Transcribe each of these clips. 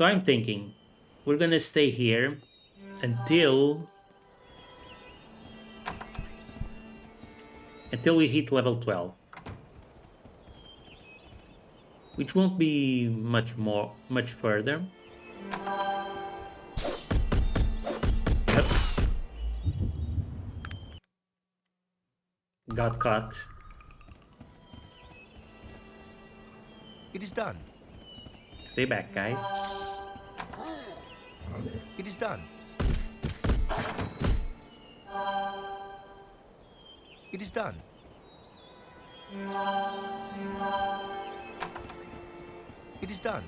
So I'm thinking we're gonna stay here until we hit level 12, which won't be much further. Yep, got caught. It is done. Stay back, guys. It is done. It is done. It is done.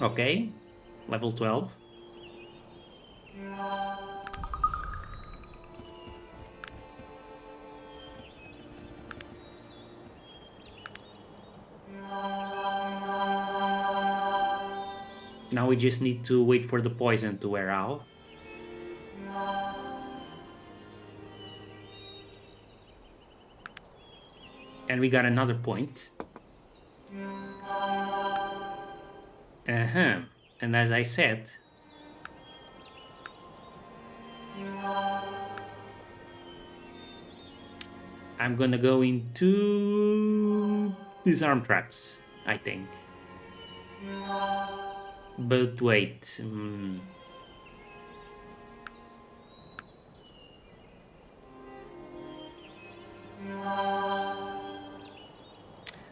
Okay, level 12. Now we just need to wait for the poison to wear out. And we got another point. Uh-huh. And as I said, I'm gonna go into disarm traps, I think. But wait.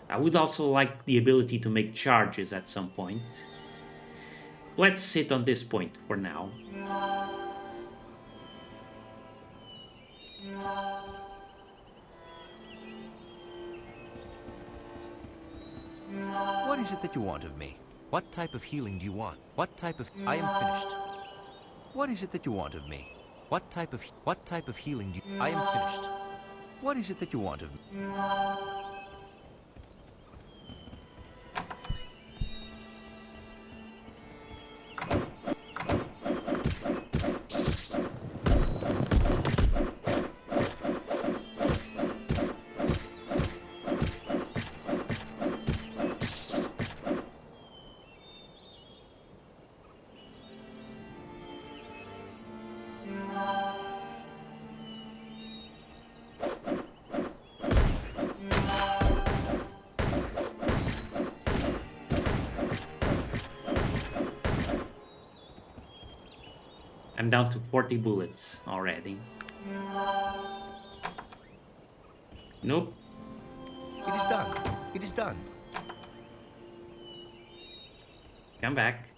I would also like the ability to make charges at some point. Let's sit on this point for now. What is it that you want of me? What type of healing do you want? What type of... I am finished. What is it that you want of me? What type of healing do you... I am finished. What is it that you want of me? I'm down to 40 bullets already. Nope. It is done. It is done. Come back.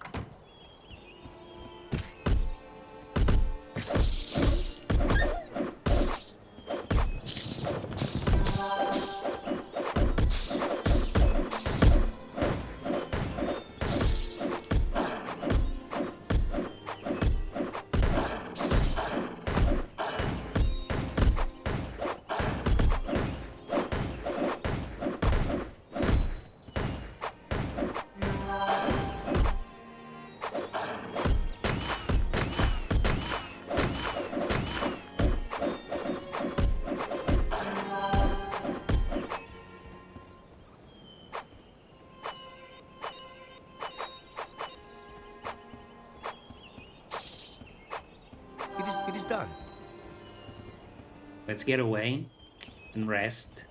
It is done. Let's get away and rest.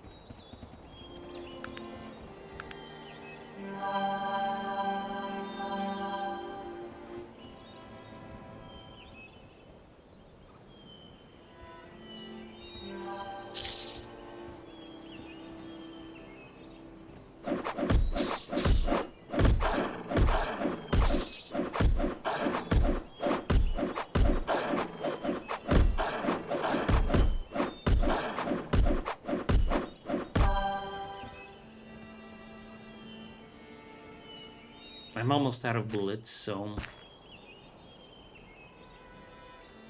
I'm almost out of bullets, so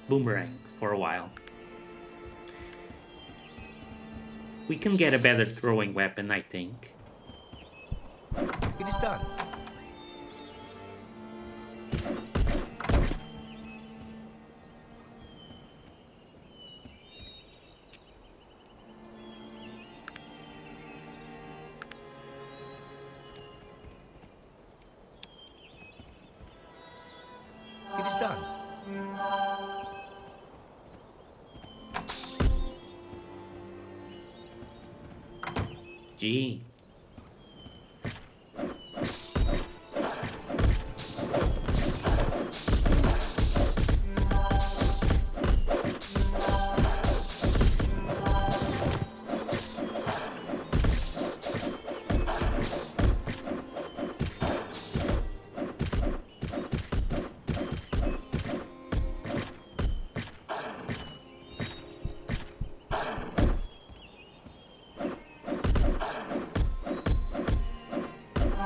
boomerang for a while. We can get a better throwing weapon, I think. It is done. It is done. Gee.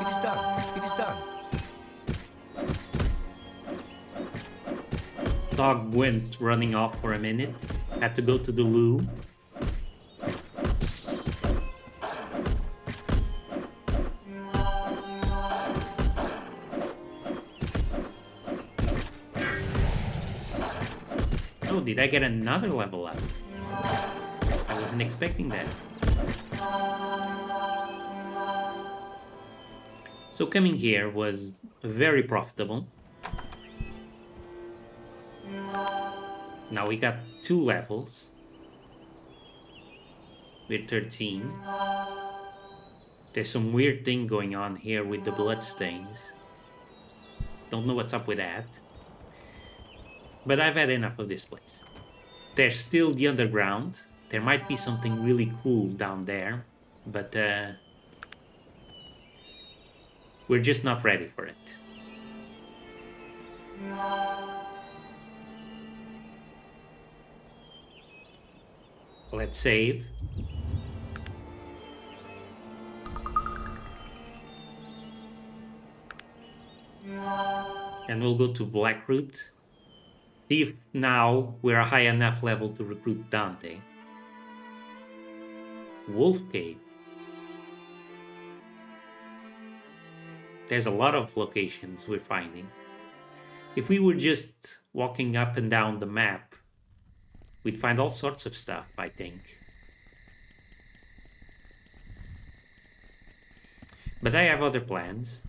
It is done. It is done. Dog went running off for a minute. Had to go to the loo. Oh, did I get another level up? I wasn't expecting that. So coming here was very profitable. Now we got 2 levels. We're 13. There's some weird thing going on here with the bloodstains. Don't know what's up with that. But I've had enough of this place. There's still the underground. There might be something really cool down there. But we're just not ready for it. Let's save. And we'll go to Blackroot. See if now we're a high enough level to recruit Dante. Wolf Cave. There's a lot of locations we're finding. If we were just walking up and down the map, we'd find all sorts of stuff, I think. But I have other plans.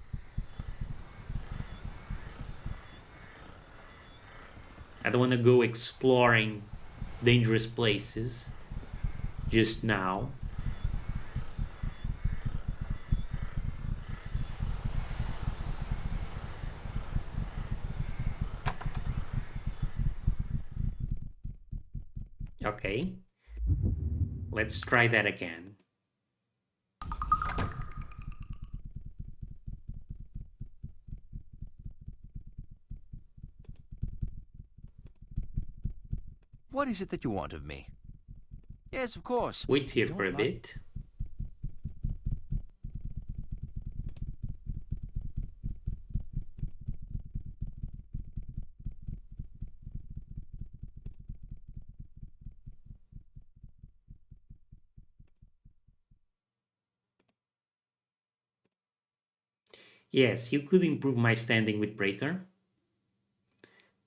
I don't want to go exploring dangerous places just now. Okay, let's try that again. What is it that you want of me? Yes, of course. Wait here for a bit. Yes, you could improve my standing with Praetor.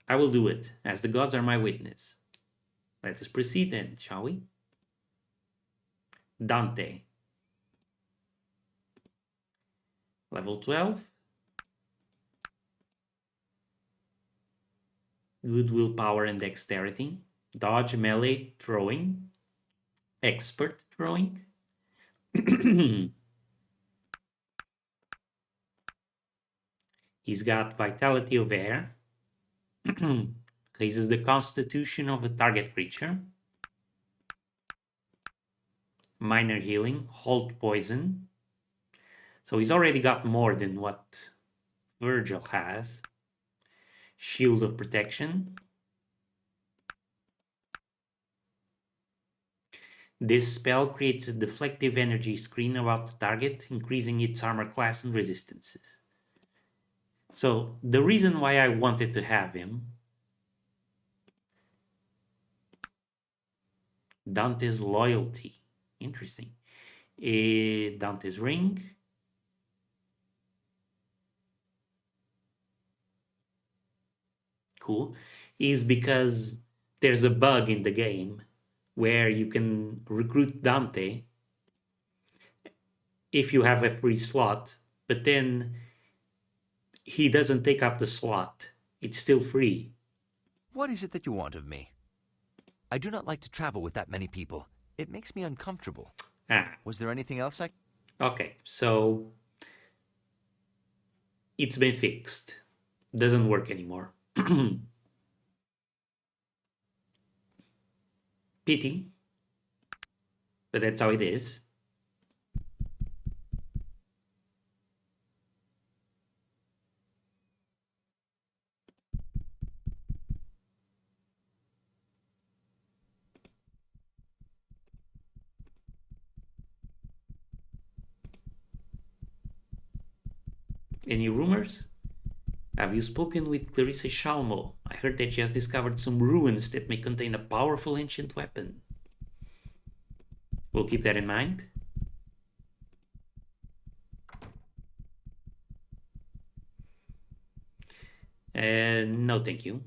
I will do it, as the gods are my witness. Let us proceed then, shall we? Dante. Level 12. Good willpower and dexterity. Dodge, melee, throwing. Expert throwing. He's got vitality of air. Raises the constitution of a target creature. Minor healing, hold poison. So he's already got more than what Virgil has. Shield of protection. This spell creates a deflective energy screen about the target, increasing its armor class and resistances. So the reason why I wanted to have him Dante's loyalty. Interesting. Dante's ring. Cool. Is because there's a bug in the game where you can recruit Dante if you have a free slot, but then he doesn't take up the slot. It's still free. What is it that you want of me? I do not like to travel with that many people. It makes me uncomfortable. Ah, Was there anything else I... okay. So it's been fixed. Doesn't work anymore. Pity, but that's how it is. Any rumors? Have you spoken with Clarissa Shalmo? I heard that she has discovered some ruins that may contain a powerful ancient weapon. We'll keep that in mind. No, thank you.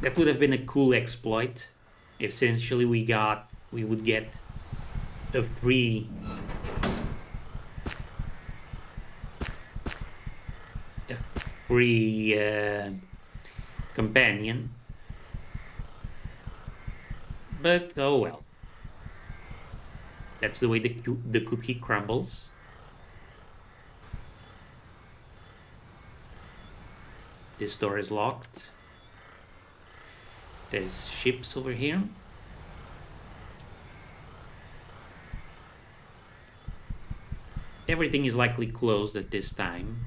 That would have been a cool exploit. Essentially, we would get a free companion. But oh well. That's the way the cookie crumbles. This door is locked. There's ships over here. Everything is likely closed at this time.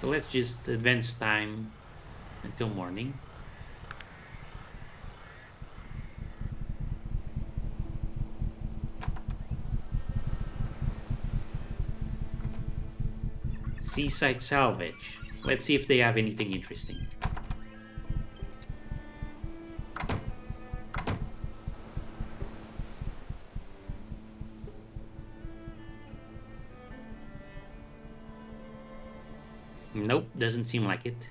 So let's just advance time until morning. Seaside salvage. Let's see if they have anything interesting. Nope, doesn't seem like it.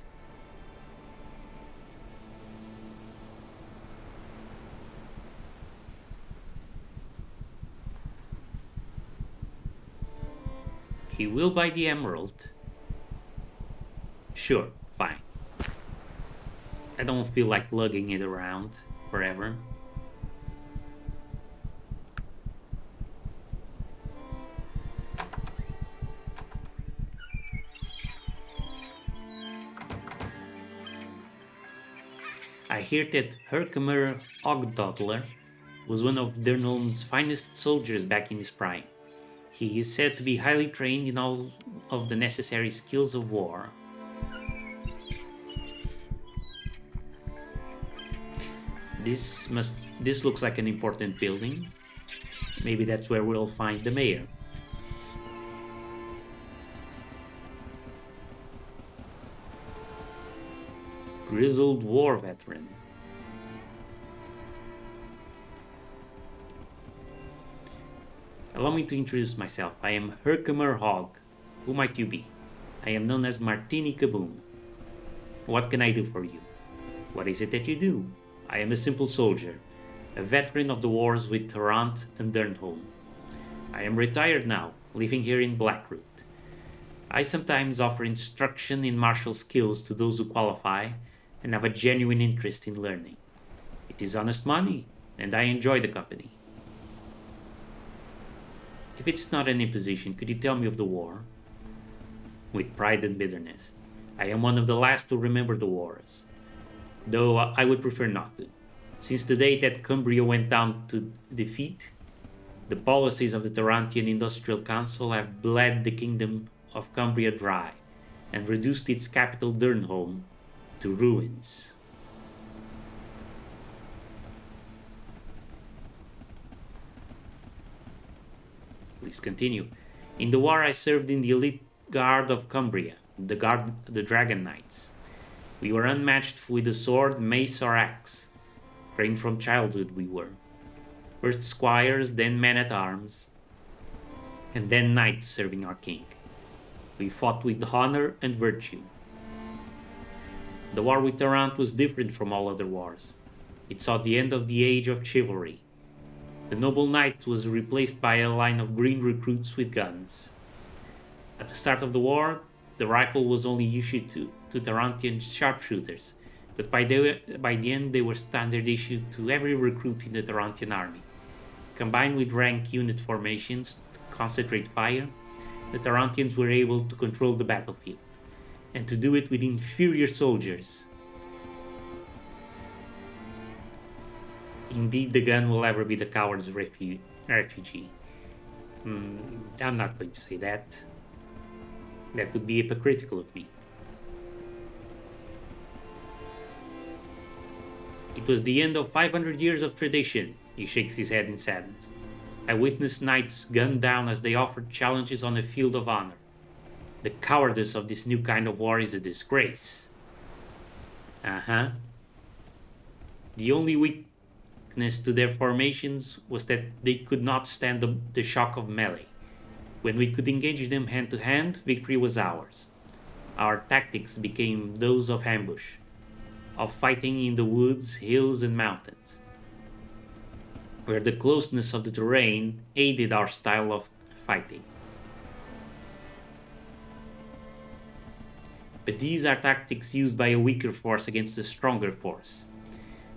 He will buy the emerald. Sure, fine. I don't feel like lugging it around forever. I hear that Herkimer Ogdotler was one of Dernholm's finest soldiers back in his prime. He is said to be highly trained in all of the necessary skills of war. This looks like an important building. Maybe that's where we'll find the mayor. Grizzled war veteran. Allow me to introduce myself. I am Herkimer Hogg. Who might you be? I am known as Martini Kaboom. What can I do for you? What is it that you do? I am a simple soldier, a veteran of the wars with Tarrant and Durnholm. I am retired now, living here in Blackroot. I sometimes offer instruction in martial skills to those who qualify and have a genuine interest in learning. It is honest money, and I enjoy the company. If it's not an imposition, could you tell me of the war? With pride and bitterness. I am one of the last to remember the wars, though I would prefer not to. Since the day that Cumbria went down to defeat, the policies of the Tarantian Industrial Council have bled the kingdom of Cumbria dry and reduced its capital Durnholm to ruins. Please continue. In the war, I served in the elite guard of Cumbria, the Dragon Knights. We were unmatched with the sword, mace, or axe. Trained from childhood, we were. First squires, then men at arms, and then knights serving our king. We fought with honor and virtue. The war with Tarant was different from all other wars. It saw the end of the age of chivalry. The noble knight was replaced by a line of green recruits with guns. At the start of the war, the rifle was only issued to Tarantian sharpshooters, but by the end they were standard issued to every recruit in the Tarantian army. Combined with rank unit formations to concentrate fire, the Tarantians were able to control the battlefield, and to do it with inferior soldiers. Indeed, the gun will ever be the coward's refugee. I'm not going to say that. That would be hypocritical of me. It was the end of 500 years of tradition. He shakes his head in sadness. I witnessed knights gunned down as they offered challenges on a field of honor. The cowardice of this new kind of war is a disgrace. The only weakness to their formations was that they could not stand the shock of melee. When we could engage them hand to hand, victory was ours. Our tactics became those of ambush, of fighting in the woods, hills, and mountains, where the closeness of the terrain aided our style of fighting. But these are tactics used by a weaker force against a stronger force.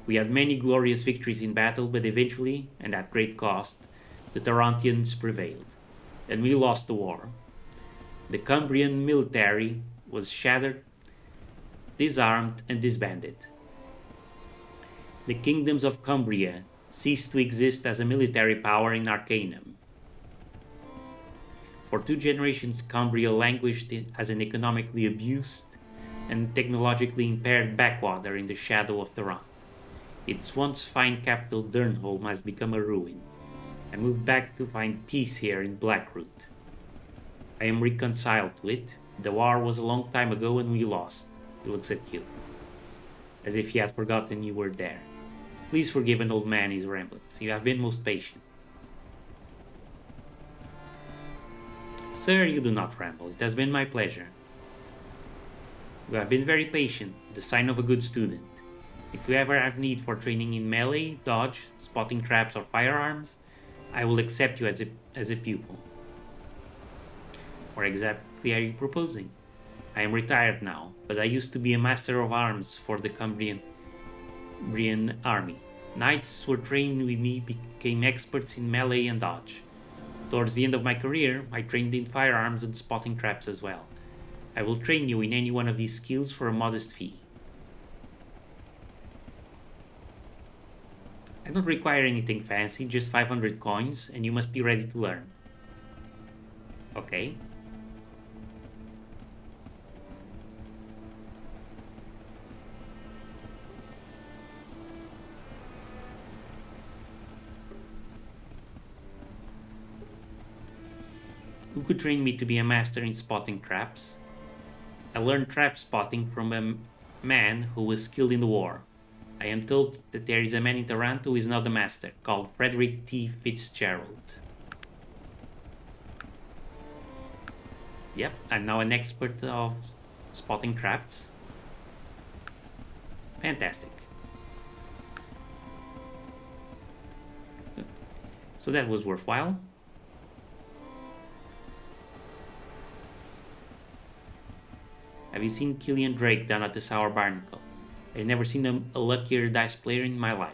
We had many glorious victories in battle, but eventually, and at great cost, the Tarantians prevailed, and we lost the war. The Cumbrian military was shattered, disarmed, and disbanded. The kingdoms of Cumbria ceased to exist as a military power in Arcanum. For 2 generations, Cumbria languished as an economically abused and technologically impaired backwater in the shadow of Tarant. Its once fine capital Durnholm has become a ruin. I moved back to find peace here in Blackroot. I am reconciled to it. The war was a long time ago and we lost. He looks at you, as if he had forgotten you were there. Please forgive an old man his ramblings. You have been most patient. Sir, you do not ramble. It has been my pleasure. You have been very patient, the sign of a good student. If you ever have need for training in melee, dodge, spotting traps, or firearms, I will accept you as a pupil. What exactly are you proposing? I am retired now, but I used to be a master of arms for the Cumbrian army. Knights who were trained with me became experts in melee and dodge. Towards the end of my career, I trained in firearms and spotting traps as well. I will train you in any one of these skills for a modest fee. I don't require anything fancy, just 500 coins, and you must be ready to learn. Okay. Who could train me to be a master in spotting traps? I learned trap spotting from a man who was skilled in the war. I am told that there is a man in Toronto who is not the master, called Frederick T. Fitzgerald. Yep, I'm now an expert of spotting traps. Fantastic. So that was worthwhile. Have you seen Killian Drake down at the Sour Barnacle? I've never seen a luckier dice player in my life.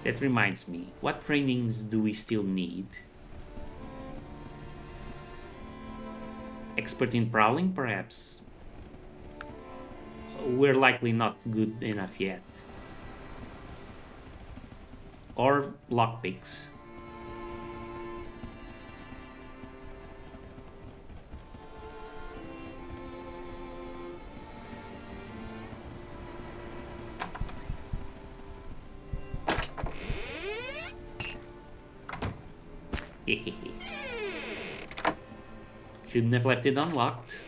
That reminds me, what trainings do we still need? Expert in prowling, perhaps? We're likely not good enough yet. Or lockpicks. Shouldn't have left it unlocked.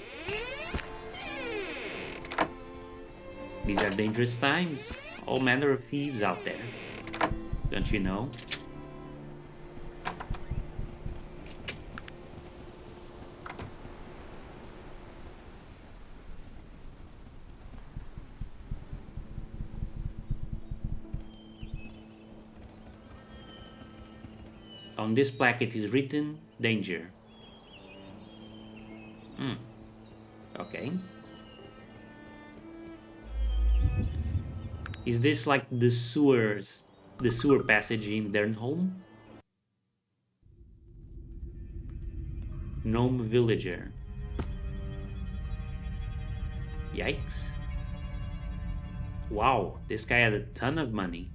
These are dangerous times. All manner of thieves out there. Don't you know? On this plaque it is written, danger. Okay. Is this like the sewer passage in Dernholm? Gnome villager. Yikes. Wow, this guy had a ton of money.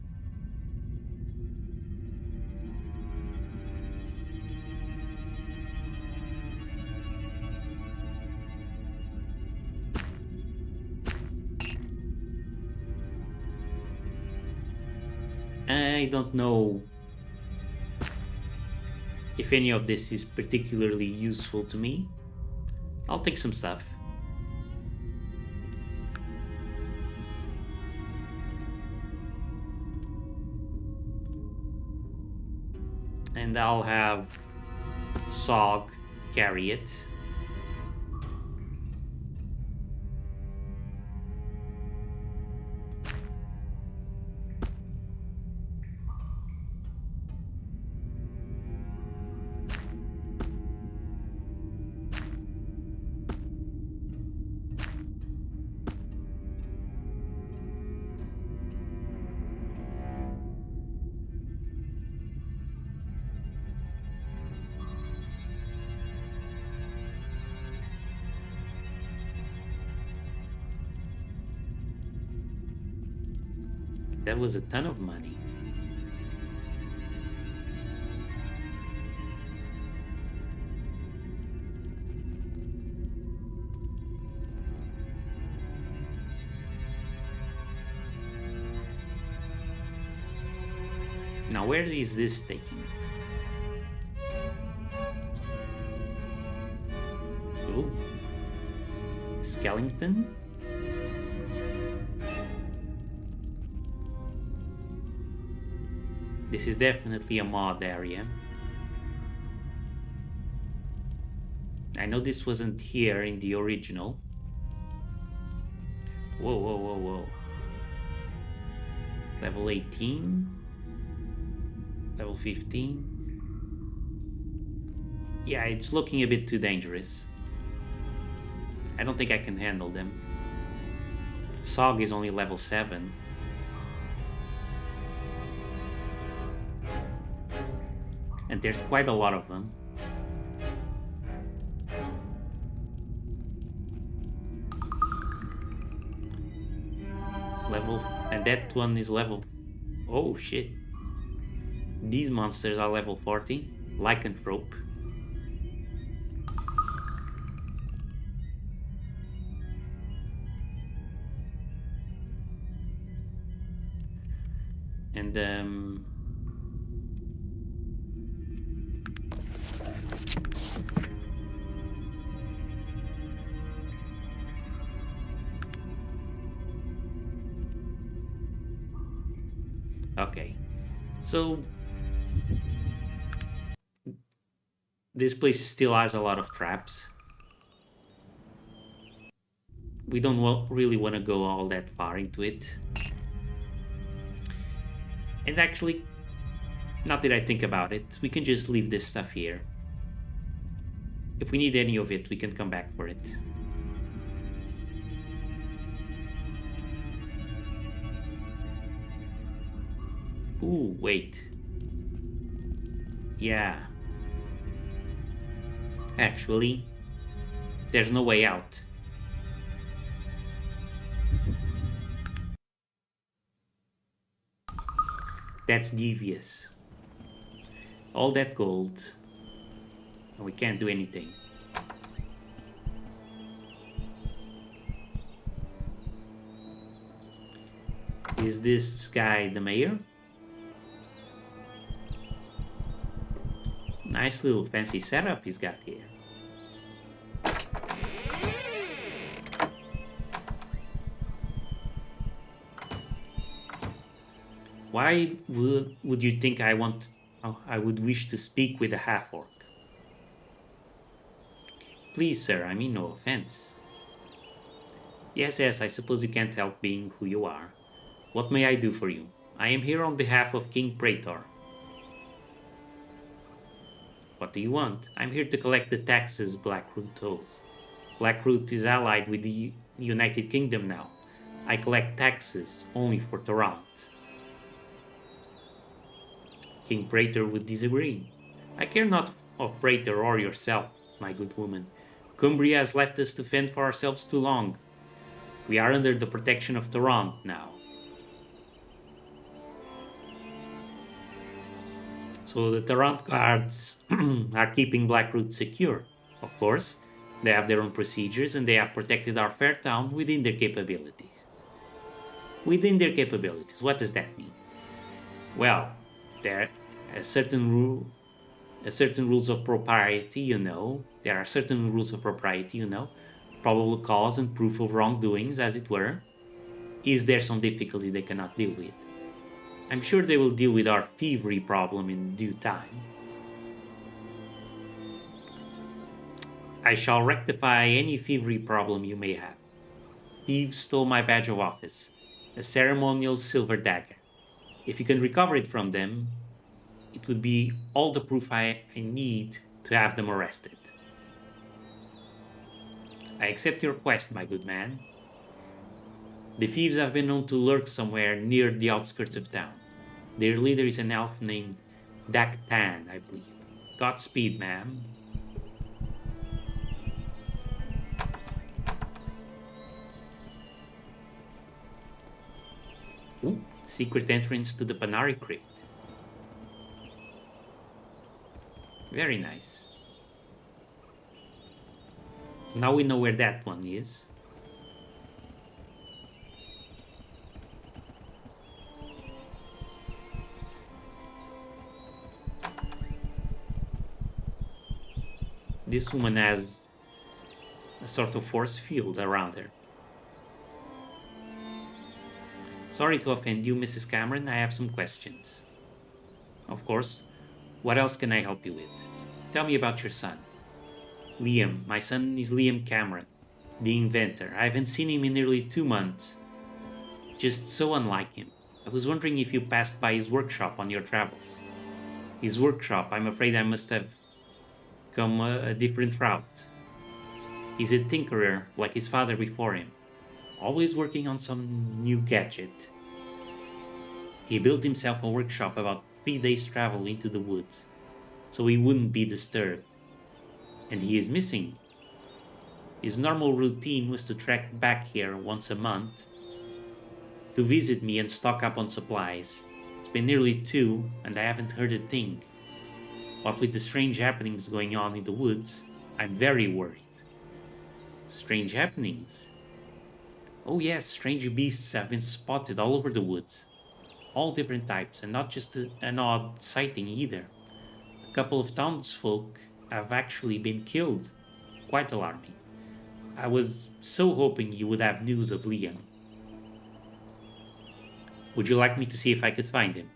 I don't know if any of this is particularly useful to me. I'll take some stuff. And I'll have Sog carry it. That was a ton of money. Now where is this taking? Ooh. Skellington? This is definitely a mod area. I know this wasn't here in the original. Whoa, whoa, whoa, whoa. Level 18. Level 15. Yeah, it's looking a bit too dangerous. I don't think I can handle them. Sog is only level 7. And there's quite a lot of them. And that one is level... Oh shit. These monsters are level 40. Lycanthrope. And okay, so this place still has a lot of traps. We don't really want to go all that far into it. And actually, not that I think about it, we can just leave this stuff here. If we need any of it, we can come back for it. Ooh, wait. Yeah. Actually, there's no way out. That's devious. All that gold, and we can't do anything. Is this guy the mayor? Nice little fancy setup he's got here. Why would you think I would wish to speak with a half-orc? Please, sir, I mean no offense. Yes, I suppose you can't help being who you are. What may I do for you? I am here on behalf of King Praetor. What do you want? I'm here to collect the taxes Blackroot owes. Blackroot is allied with the United Kingdom now. I collect taxes only for Torrent. King Praetor would disagree. I care not of Praetor or yourself, my good woman. Cumbria has left us to fend for ourselves too long. We are under the protection of Torrent now. So the Torrent guards are keeping Blackroot secure. Of course, they have their own procedures and they have protected our fair town within their capabilities. Within their capabilities, what does that mean? Well, there are certain rules of propriety, There are certain rules of propriety, Probable cause and proof of wrongdoings, as it were. Is there some difficulty they cannot deal with? I'm sure they will deal with our thievery problem in due time. I shall rectify any thievery problem you may have. Thieves stole my badge of office, a ceremonial silver dagger. If you can recover it from them, it would be all the proof I need to have them arrested. I accept your request, my good man. The thieves have been known to lurk somewhere near the outskirts of town. Their leader is an elf named Daktan, I believe. Godspeed, ma'am. Ooh, secret entrance to the Panari Crypt. Very nice. Now we know where that one is. This woman has a sort of force field around her. Sorry to offend you, Mrs. Cameron. I have some questions. Of course. What else can I help you with? Tell me about your son. Liam. My son is Liam Cameron, the inventor. I haven't seen him in nearly 2 months. Just so unlike him. I was wondering if you passed by his workshop on your travels. His workshop, I'm afraid I must have come a different route. He's a tinkerer like his father before him, always working on some new gadget. He built himself a workshop about 3 days' travel into the woods, so he wouldn't be disturbed. And he is missing. His normal routine was to trek back here once a month to visit me and stock up on supplies. It's been nearly 2, and I haven't heard a thing. What with the strange happenings going on in the woods, I'm very worried. Strange happenings? Oh yes, strange beasts have been spotted all over the woods. All different types, and not just an odd sighting either. A couple of townsfolk have actually been killed. Quite alarming. I was so hoping you would have news of Liam. Would you like me to see if I could find him?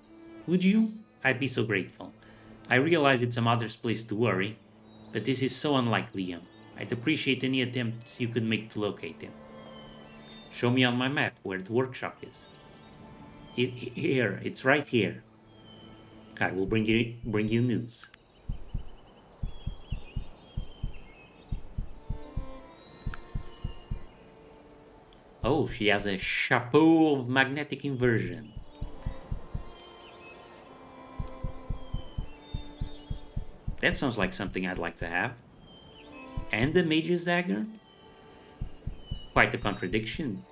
Would you? I'd be so grateful. I realize it's a mother's place to worry, but this is so unlike Liam. I'd appreciate any attempts you could make to locate him. Show me on my map where the workshop is. Here, it's right here. I will bring you news. Oh, she has a chapeau of magnetic inversion. That sounds like something I'd like to have. And the mage's dagger? Quite a contradiction.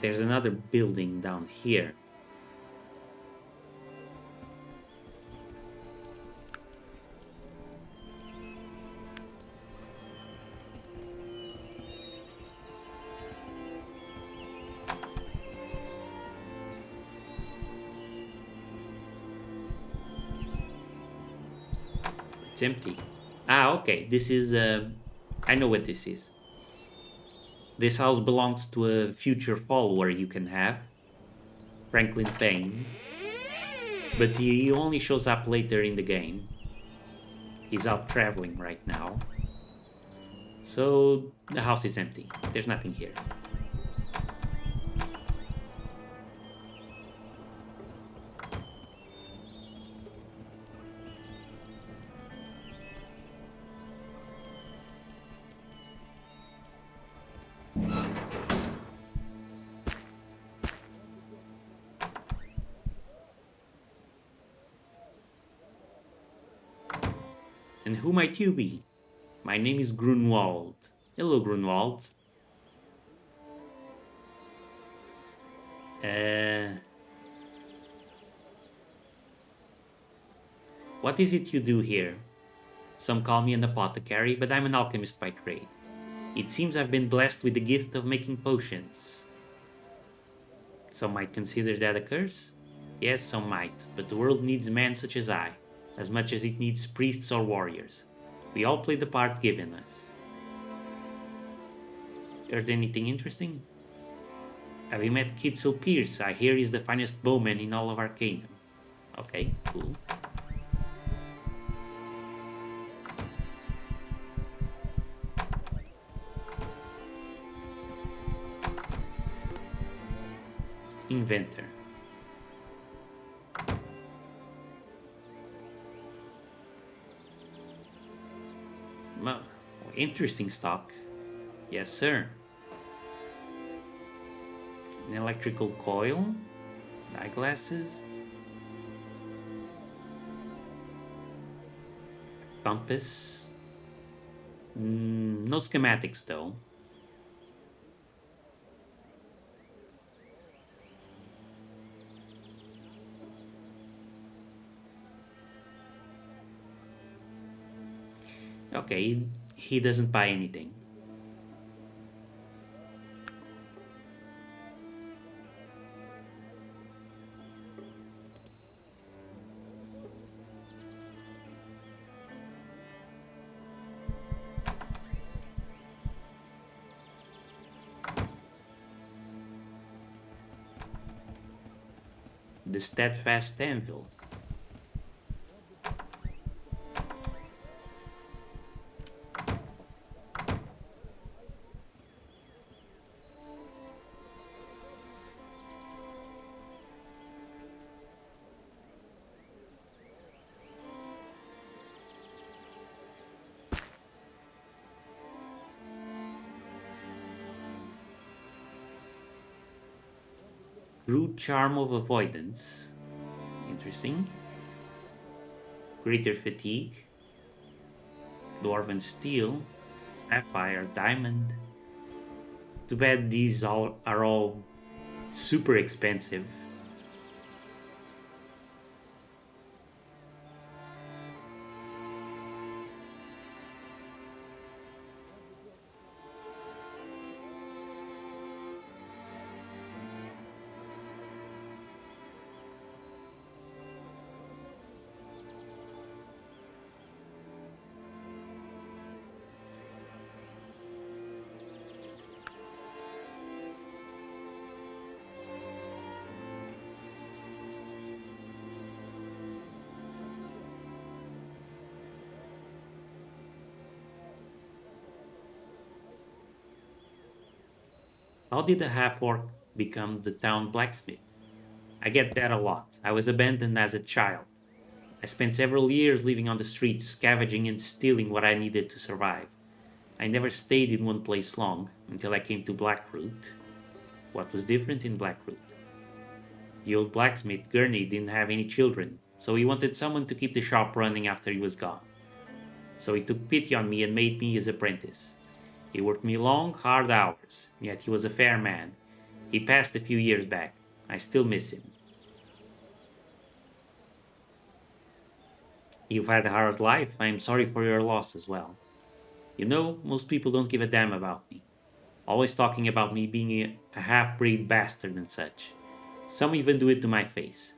There's another building down here. It's empty. Ah, okay. This is. I know what this is. This house belongs to a future follower you can have, Franklin Payne. But he only shows up later in the game. He's out traveling right now. So the house is empty. There's nothing here. And who might you be? My name is Grunwald. Hello, Grunwald. What is it you do here? Some call me an apothecary, but I'm an alchemist by trade. It seems I've been blessed with the gift of making potions. Some might consider that a curse? Yes, some might, but the world needs men such as I, as much as it needs priests or warriors. We all play the part given us. Heard anything interesting? Have you met Kitzel Pierce? I hear he's the finest bowman in all of Arcanum. Okay, cool. Inventor. Well, interesting stock. Yes, sir. An electrical coil, eyeglasses, compass. No schematics though. Okay, he doesn't buy anything. The steadfast anvil. Root charm of avoidance. Interesting. Greater fatigue. Dwarven steel. Sapphire, diamond. Too bad these are all super expensive. How did the half-orc become the town blacksmith? I get that a lot. I was abandoned as a child. I spent several years living on the streets, scavenging and stealing what I needed to survive. I never stayed in one place long until I came to Blackroot. What was different in Blackroot? The old blacksmith, Gurney, didn't have any children, so he wanted someone to keep the shop running after he was gone. So he took pity on me and made me his apprentice. He worked me long, hard hours, yet he was a fair man. He passed a few years back. I still miss him. You've had a hard life. I am sorry for your loss as well. You know, most people don't give a damn about me. Always talking about me being a half-breed bastard and such. Some even do it to my face.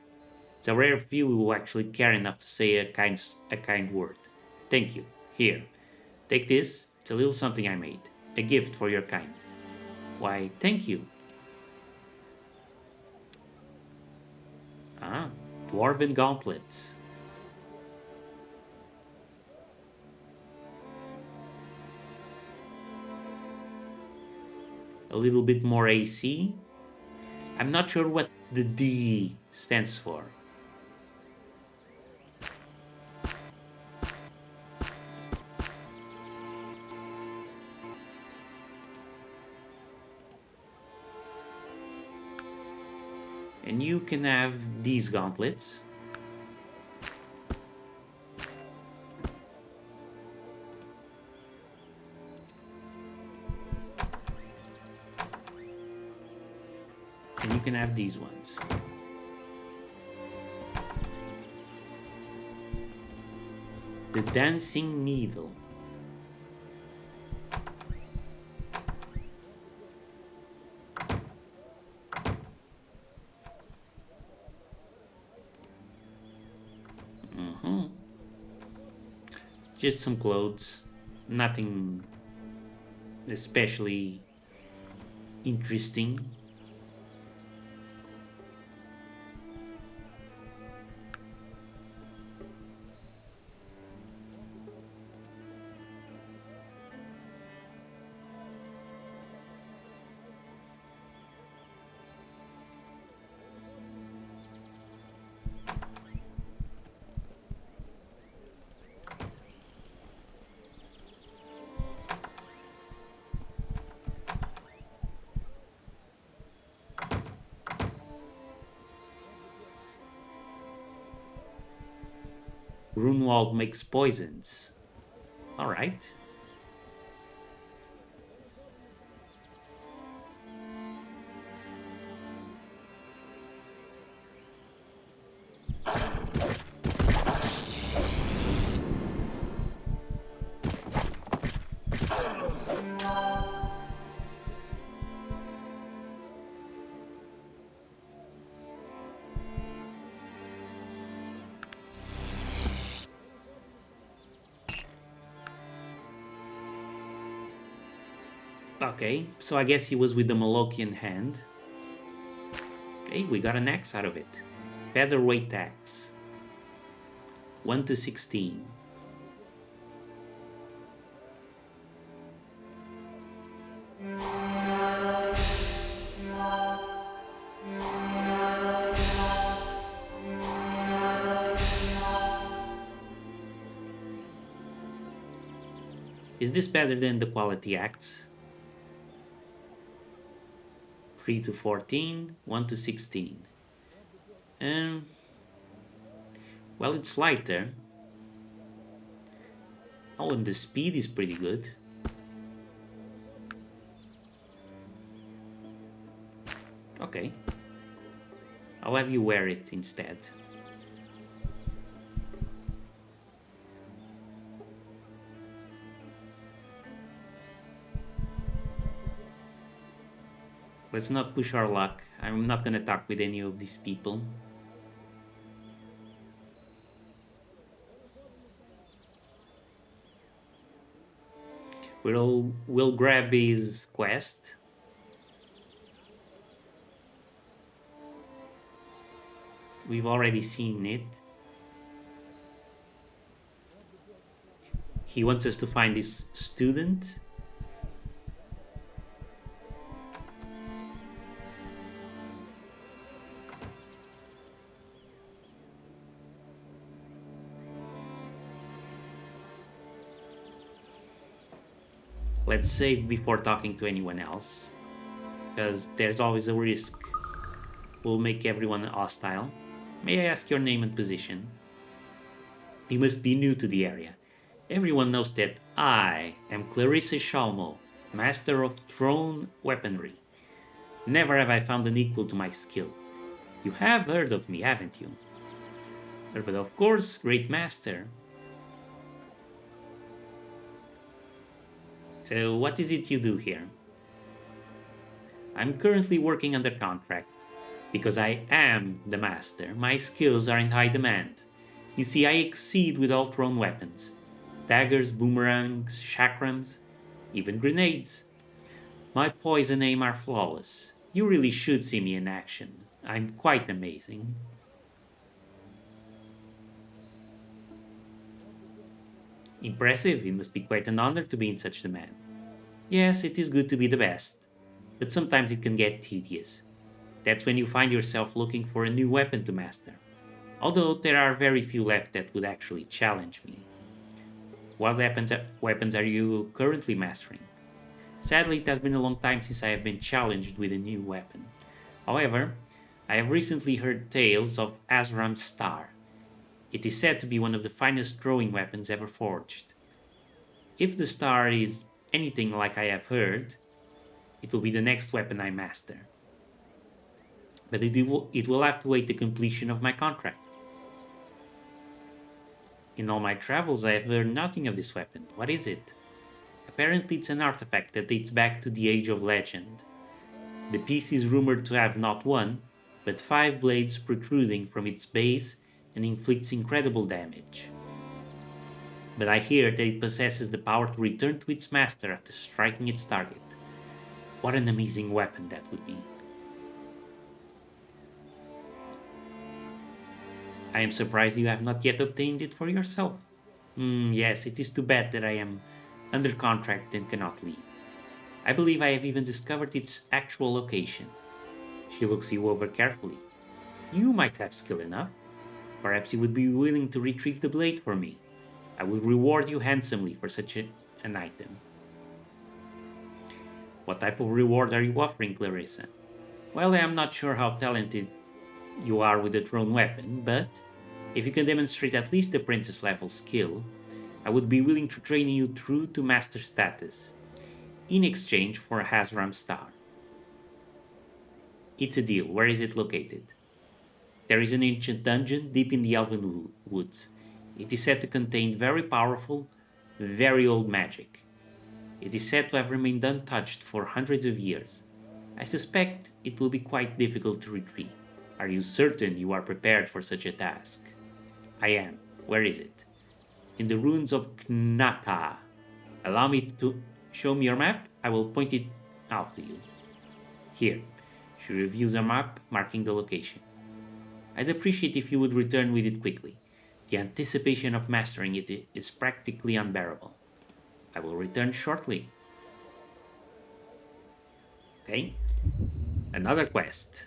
It's a rare few who actually care enough to say a kind word. Thank you. Here, take this. It's a little something I made. A gift for your kindness. Why, thank you. Ah, dwarven gauntlets. A little bit more AC. I'm not sure what the D stands for. And you can have these gauntlets. And you can have these ones. The dancing needle. Just some clothes. Nothing especially interesting. Grunwald makes poisons. All right. Okay, so I guess he was with the Malokian hand. Okay, we got an axe out of it. Featherweight axe. 1 to 16. Is this better than the quality axe? 3 to 14, 1 to 16. Well, it's lighter. Oh, and the speed is pretty good. Okay. I'll have you wear it instead. Let's not push our luck. I'm not gonna talk with any of these people. We'll grab his quest. We've already seen it. He wants us to find this student. Let's save before talking to anyone else, because there's always a risk we'll make everyone hostile. May I ask your name and position? You must be new to the area. Everyone knows that I am Clarissa Shalmo, Master of Thrown Weaponry. Never have I found an equal to my skill. You have heard of me, haven't you? But of course, great master. What is it you do here? I'm currently working under contract. Because I am the master, my skills are in high demand. You see, I exceed with all thrown weapons. Daggers, boomerangs, chakrams, even grenades. My poison aim are flawless. You really should see me in action. I'm quite amazing. Impressive, it must be quite an honor to be in such demand. Yes, it is good to be the best, but sometimes it can get tedious. That's when you find yourself looking for a new weapon to master. Although there are very few left that would actually challenge me. What weapons are you currently mastering? Sadly, it has been a long time since I have been challenged with a new weapon. However, I have recently heard tales of Azram's Star. It is said to be one of the finest throwing weapons ever forged. If the star is anything like I have heard, it will be the next weapon I master. But it will have to wait the completion of my contract. In all my travels, I have heard nothing of this weapon. What is it? Apparently, it's an artifact that dates back to the Age of Legend. The piece is rumored to have not one, but 5 blades protruding from its base and inflicts incredible damage. But I hear that it possesses the power to return to its master after striking its target. What an amazing weapon that would be. I am surprised you have not yet obtained it for yourself. Yes, it is too bad that I am under contract and cannot leave. I believe I have even discovered its actual location. She looks you over carefully. You might have skill enough. Perhaps you would be willing to retrieve the blade for me. I will reward you handsomely for such an item. What type of reward are you offering, Clarissa? Well, I am not sure how talented you are with the thrown weapon, but if you can demonstrate at least a princess level skill, I would be willing to train you through to master status, in exchange for a Hazram Star. It's a deal. Where is it located? There is an ancient dungeon deep in the Elven Woods. It is said to contain very powerful, very old magic. It is said to have remained untouched for hundreds of years. I suspect it will be quite difficult to retrieve. Are you certain you are prepared for such a task? I am. Where is it? In the ruins of Knata. Allow me to show me your map. I will point it out to you. Here. She reviews her map, marking the location. I'd appreciate if you would return with it quickly. The anticipation of mastering it is practically unbearable. I will return shortly. Okay. Another quest.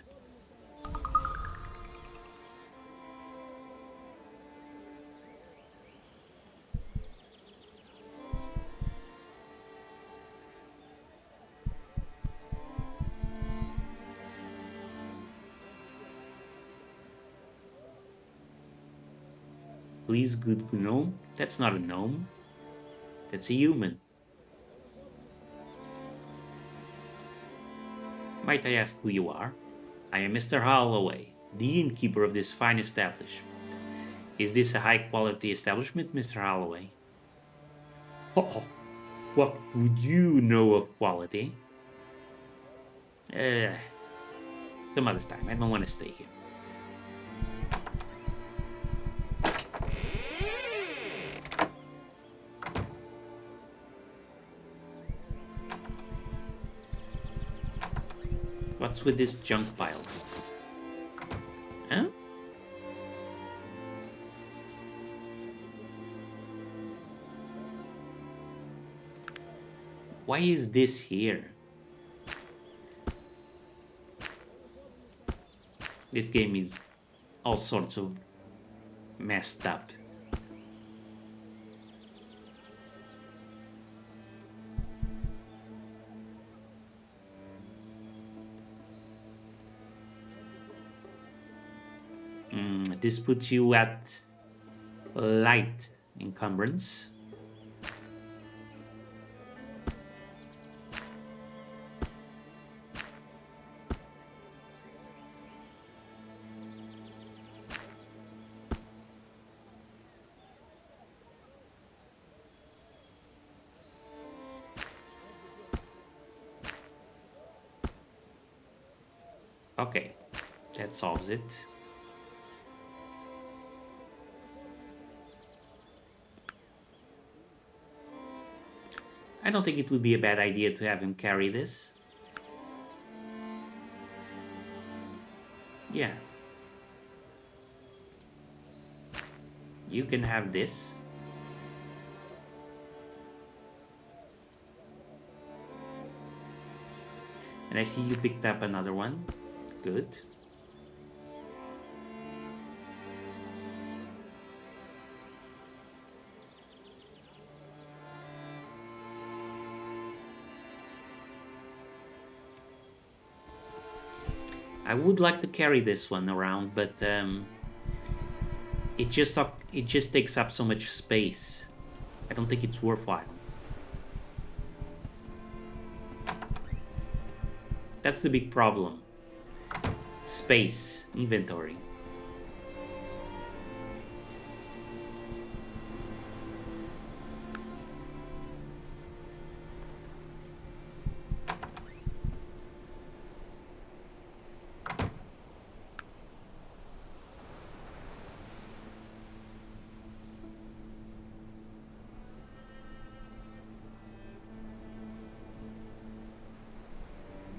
Please, good gnome. That's not a gnome. That's a human. Might I ask who you are? I am Mr. Holloway, the innkeeper of this fine establishment. Is this a high-quality establishment, Mr. Holloway? Oh, what would you know of quality? Some other time. I don't want to stay here. What's with this junk pile? Huh? Why is this here? This game is all sorts of messed up. This puts you at light encumbrance. Okay, that solves it. I don't think it would be a bad idea to have him carry this. Yeah. You can have this. And I see you picked up another one. Good. I would like to carry this one around, but it just takes up so much space. I don't think it's worthwhile. That's the big problem. Space, inventory.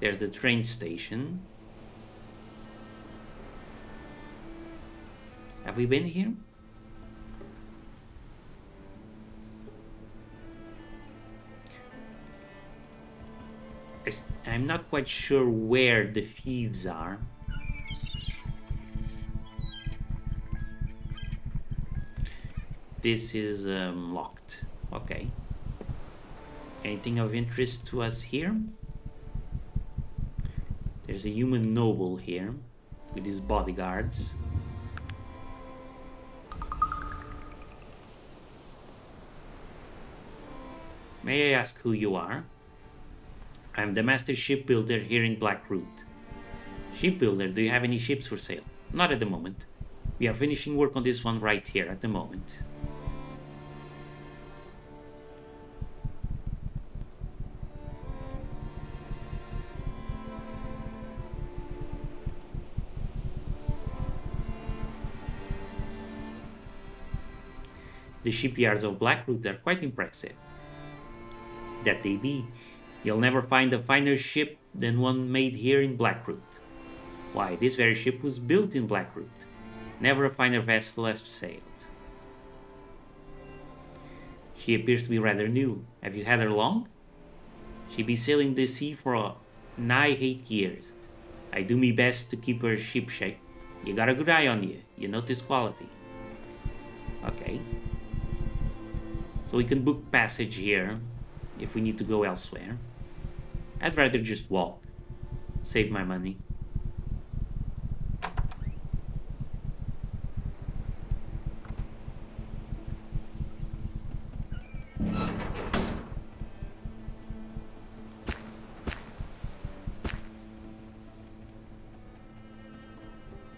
There's the train station. Have we been here? I'm not quite sure where the thieves are. This is locked. Okay. Anything of interest to us here? There's a human noble here with his bodyguards. May I ask who you are? I'm the master shipbuilder here in Blackroot. Shipbuilder, do you have any ships for sale? Not at the moment. We are finishing work on this one right here at the moment. The shipyards of Blackroot are quite impressive. That they be. You'll never find a finer ship than one made here in Blackroot. Why, this very ship was built in Blackroot. Never a finer vessel has sailed. She appears to be rather new. Have you had her long? She be sailing the sea for nigh 8 years. I do me best to keep her ship shape. You got a good eye on you. You notice quality. Okay. So we can book passage here if we need to go elsewhere. I'd rather just walk. Save my money.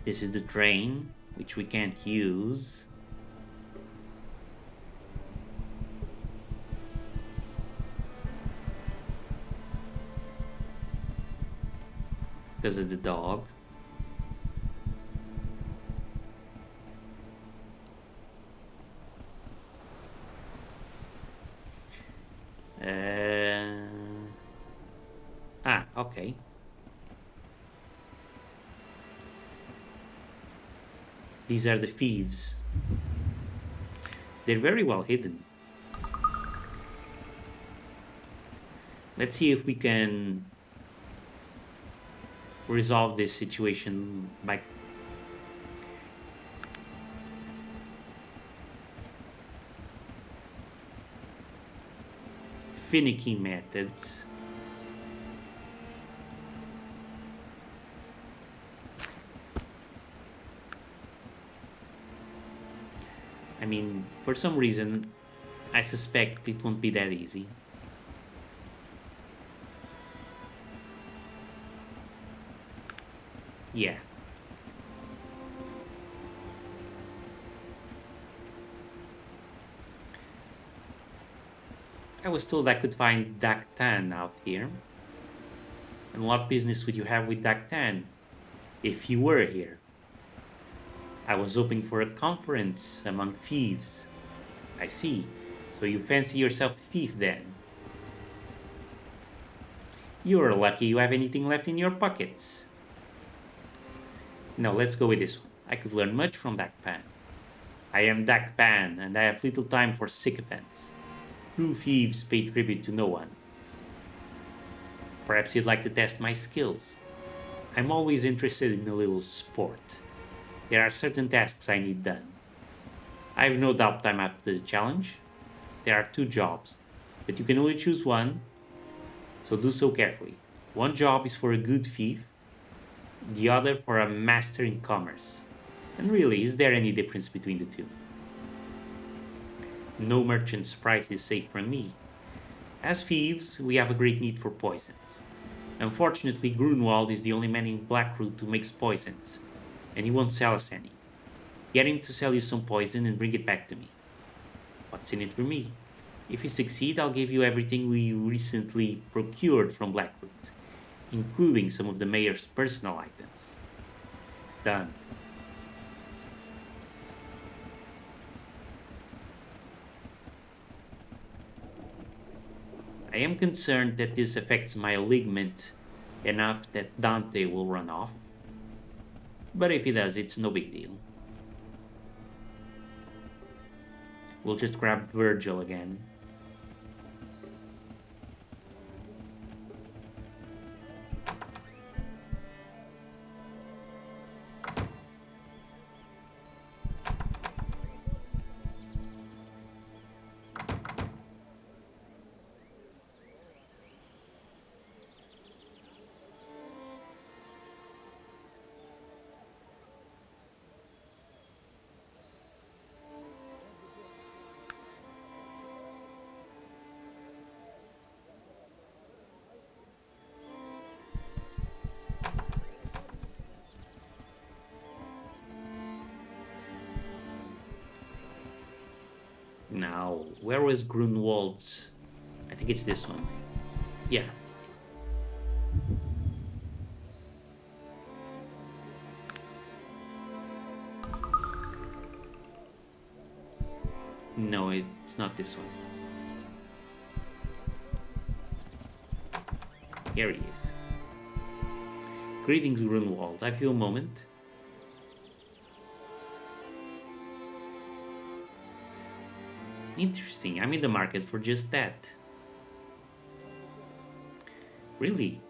This is the train, which we can't use. Because of the dog. Okay. These are the thieves. They're very well hidden. Let's see if we can resolve this situation by finicky methods. I mean, for some reason, I suspect it won't be that easy. Yeah. I was told I could find Daktan out here. And what business would you have with Daktan? If you were here. I was hoping for a conference among thieves. I see. So you fancy yourself a thief then? You're lucky you have anything left in your pockets. No, let's go with this one. I could learn much from Dakpan. I am Dakpan, and I have little time for sycophants. True thieves pay tribute to no one. Perhaps you'd like to test my skills. I'm always interested in a little sport. There are certain tasks I need done. I have no doubt I'm up to the challenge. There are 2 jobs, but you can only choose one, so do so carefully. One job is for a good thief, the other for a master in commerce. And really, is there any difference between the two? No merchant's price is safe from me. As thieves, we have a great need for poisons. Unfortunately, Grunwald is the only man in Blackroot who makes poisons, and he won't sell us any. Get him to sell you some poison and bring it back to me. What's in it for me? If you succeed, I'll give you everything we recently procured from Blackroot, including some of the mayor's personal items. Done. I am concerned that this affects my ligament enough that Dante will run off. But if he does, it's no big deal. We'll just grab Virgil again. Now, where was Grunwald's? I think it's this one. Yeah. No, it's not this one. Here he is. Greetings, Grunwald. Have you a moment? Interesting. I'm in the market for just that. Really?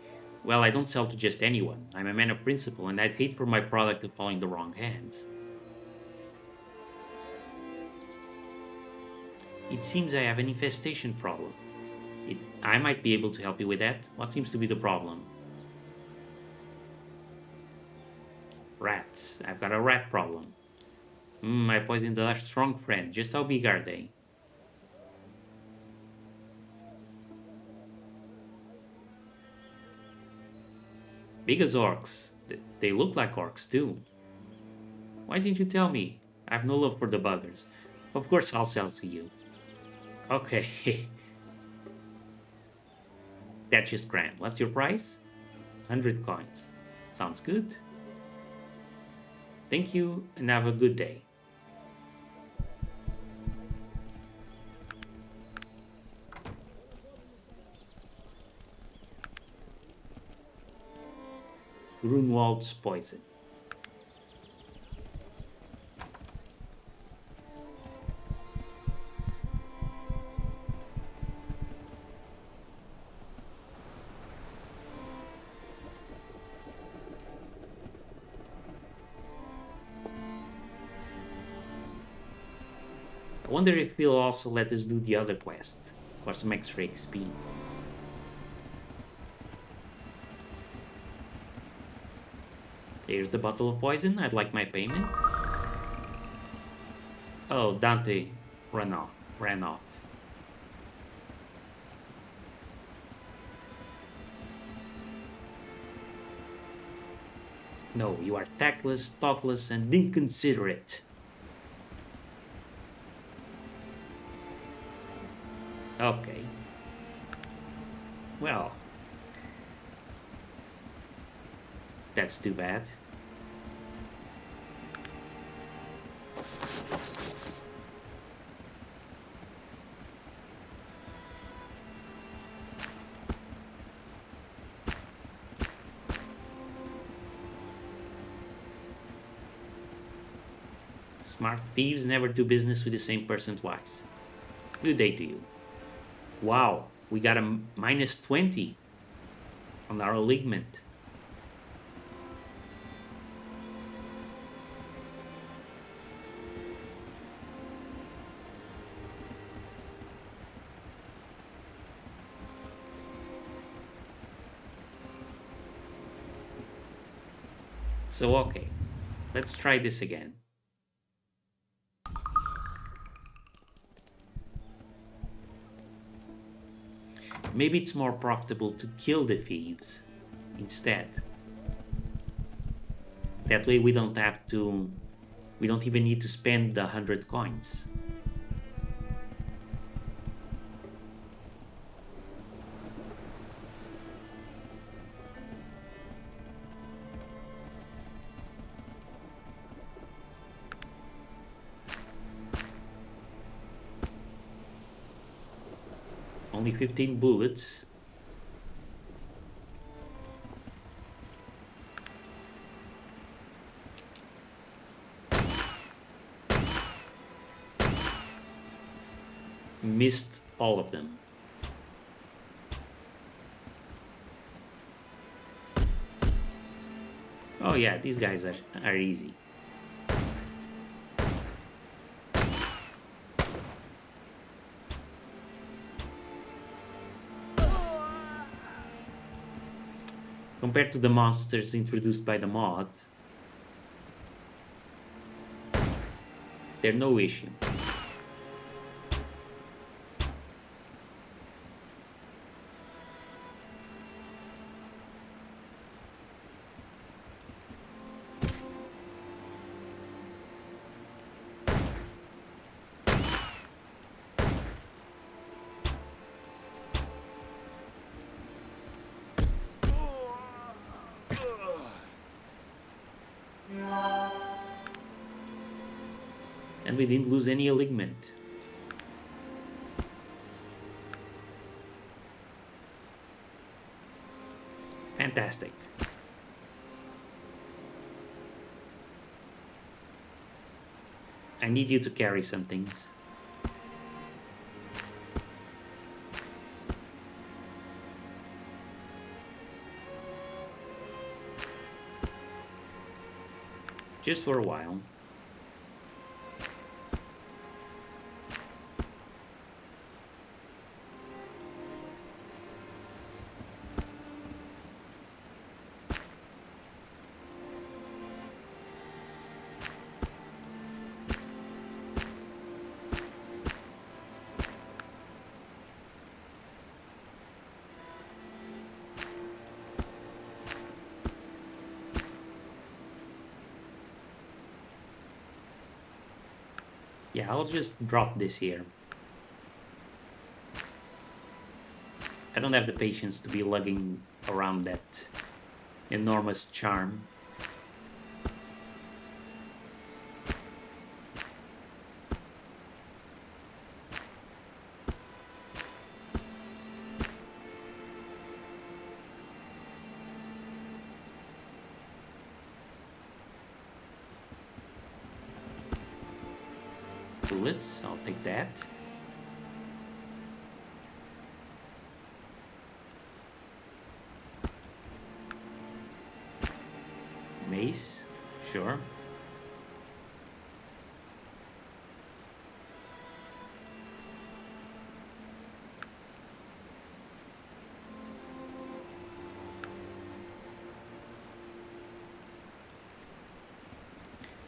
Well, I don't sell to just anyone. I'm a man of principle, and I'd hate for my product to fall in the wrong hands. It seems I have an infestation problem. I might be able to help you with that. What seems to be the problem? Rats. I've got a rat problem. My poisons are strong, friend. Just how big are they? Big as orcs. They look like orcs too. Why didn't you tell me? I have no love for the buggers. Of course I'll sell to you. Okay. That's just grand. What's your price? 100 coins. Sounds good. Thank you and have a good day. Grunwald's poison. I wonder if he'll also let us do the other quest for some extra XP. Here's the bottle of poison. I'd like my payment. Oh, Dante ran off. No, you are tactless, thoughtless, and inconsiderate. Okay. Well, that's too bad. Smart thieves never do business with the same person twice. Good day to you. Wow, we got a minus 20 on our alignment. So, okay, let's try this again. Maybe it's more profitable to kill the thieves instead. That way we don't even need to spend the 100 coins. Only 15 bullets. Missed all of them. Oh yeah, these guys are easy. Compared to the monsters introduced by the mod, they're no issue. And we didn't lose any alignment. Fantastic. I need you to carry some things. Just for a while. Yeah, I'll just drop this here. I don't have the patience to be lugging around that enormous charm. Bullets, I'll take that. Mace, sure.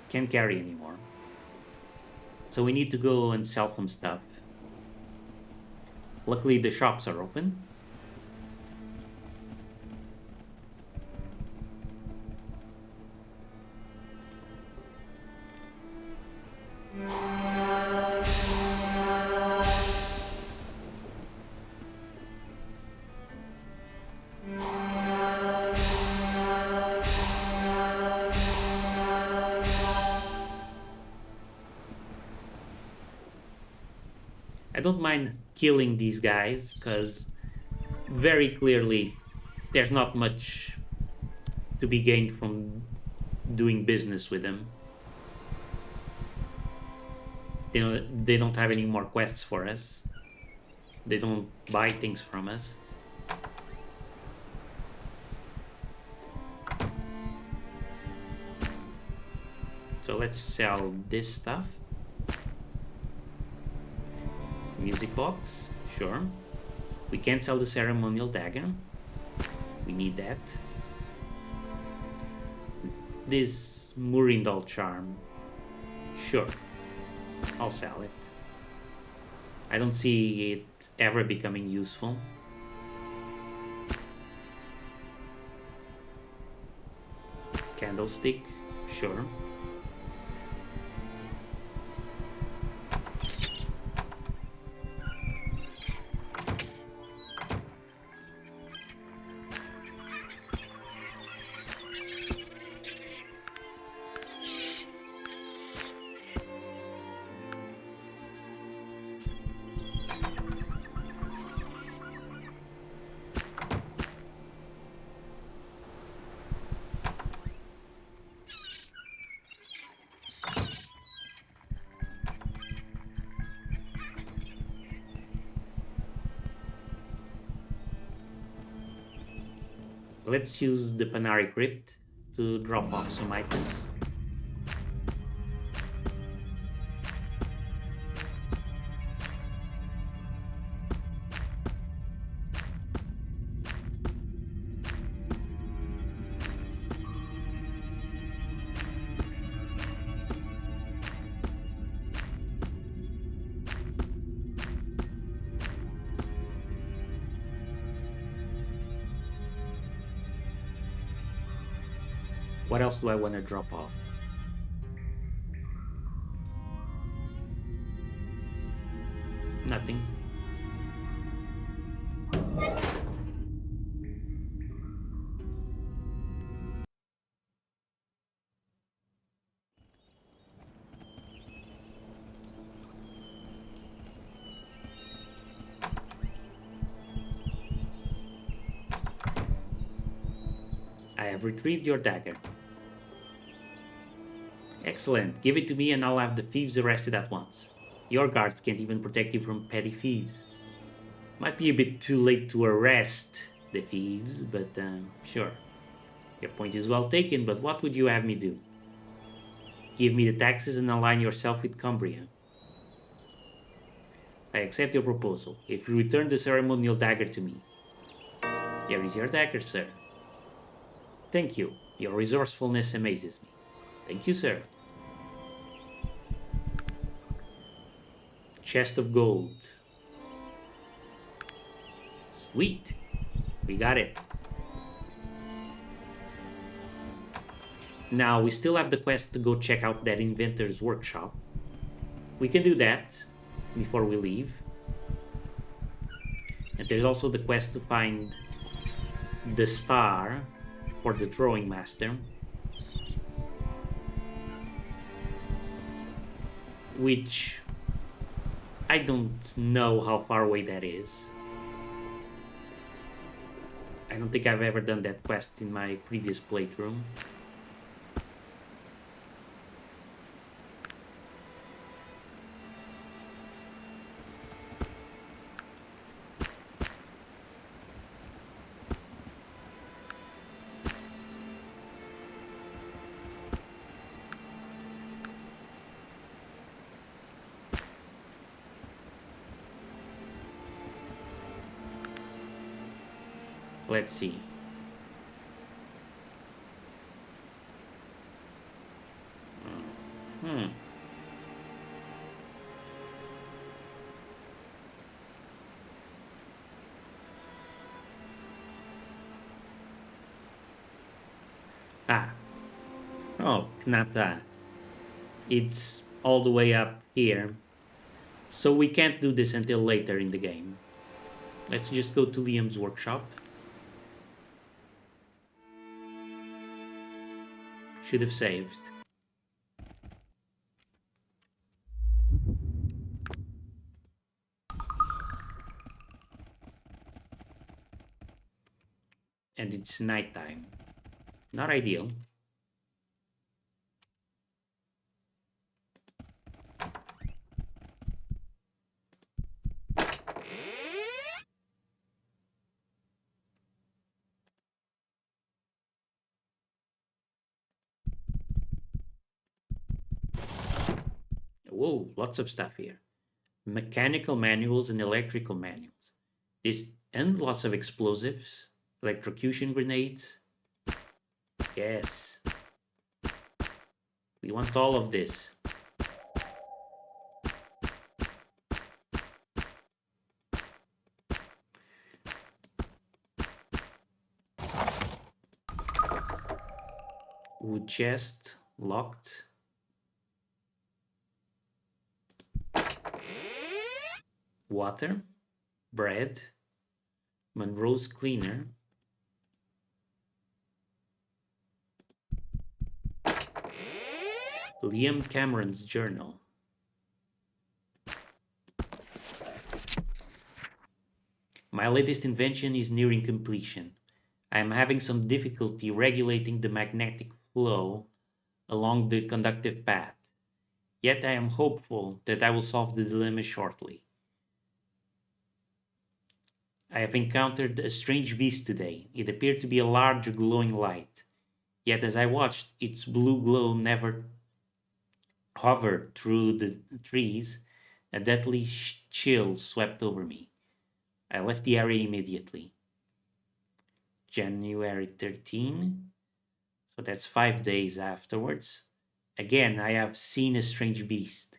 Can't carry anymore. So we need to go and sell some stuff. Luckily the shops are open. I don't mind killing these guys because very clearly there's not much to be gained from doing business with them. They don't have any more quests for us. They don't buy things from us. So let's sell this stuff. Music box, sure. We can't sell the ceremonial dagger. We need that. This Murindal charm, sure. I'll sell it. I don't see it ever becoming useful. Candlestick, sure. Let's use the Panari Crypt to drop off some items. What else do I want to drop off? Nothing. I have retrieved your dagger. Excellent. Give it to me and I'll have the thieves arrested at once. Your guards can't even protect you from petty thieves. Might be a bit too late to arrest the thieves, but sure. Your point is well taken, but what would you have me do? Give me the taxes and align yourself with Cumbria. I accept your proposal, if you return the ceremonial dagger to me. Here is your dagger, sir. Thank you. Your resourcefulness amazes me. Thank you, sir. Chest of gold. Sweet. We got it. Now, we still have the quest to go check out that inventor's workshop. We can do that before we leave. And there's also the quest to find the star for the throwing master, which I don't know how far away that is. I don't think I've ever done that quest in my previous playthrough. Let's see. Ah. Oh, Knata. It's all the way up here. So we can't do this until later in the game. Let's just go to Liam's workshop. Should have saved. And it's nighttime. Not ideal. Whoa, lots of stuff here. Mechanical manuals and electrical manuals. This and lots of explosives, electrocution grenades. Yes, we want all of this. Wood chest locked. Water, bread, Monroe's cleaner. Liam Cameron's journal. My latest invention is nearing completion. I am having some difficulty regulating the magnetic flow along the conductive path. Yet I am hopeful that I will solve the dilemma shortly. I have encountered a strange beast today. It appeared to be a large glowing light. Yet as I watched, its blue glow never hovered through the trees. A deathly chill swept over me. I left the area immediately. January 13, so that's 5 days afterwards. Again, I have seen a strange beast.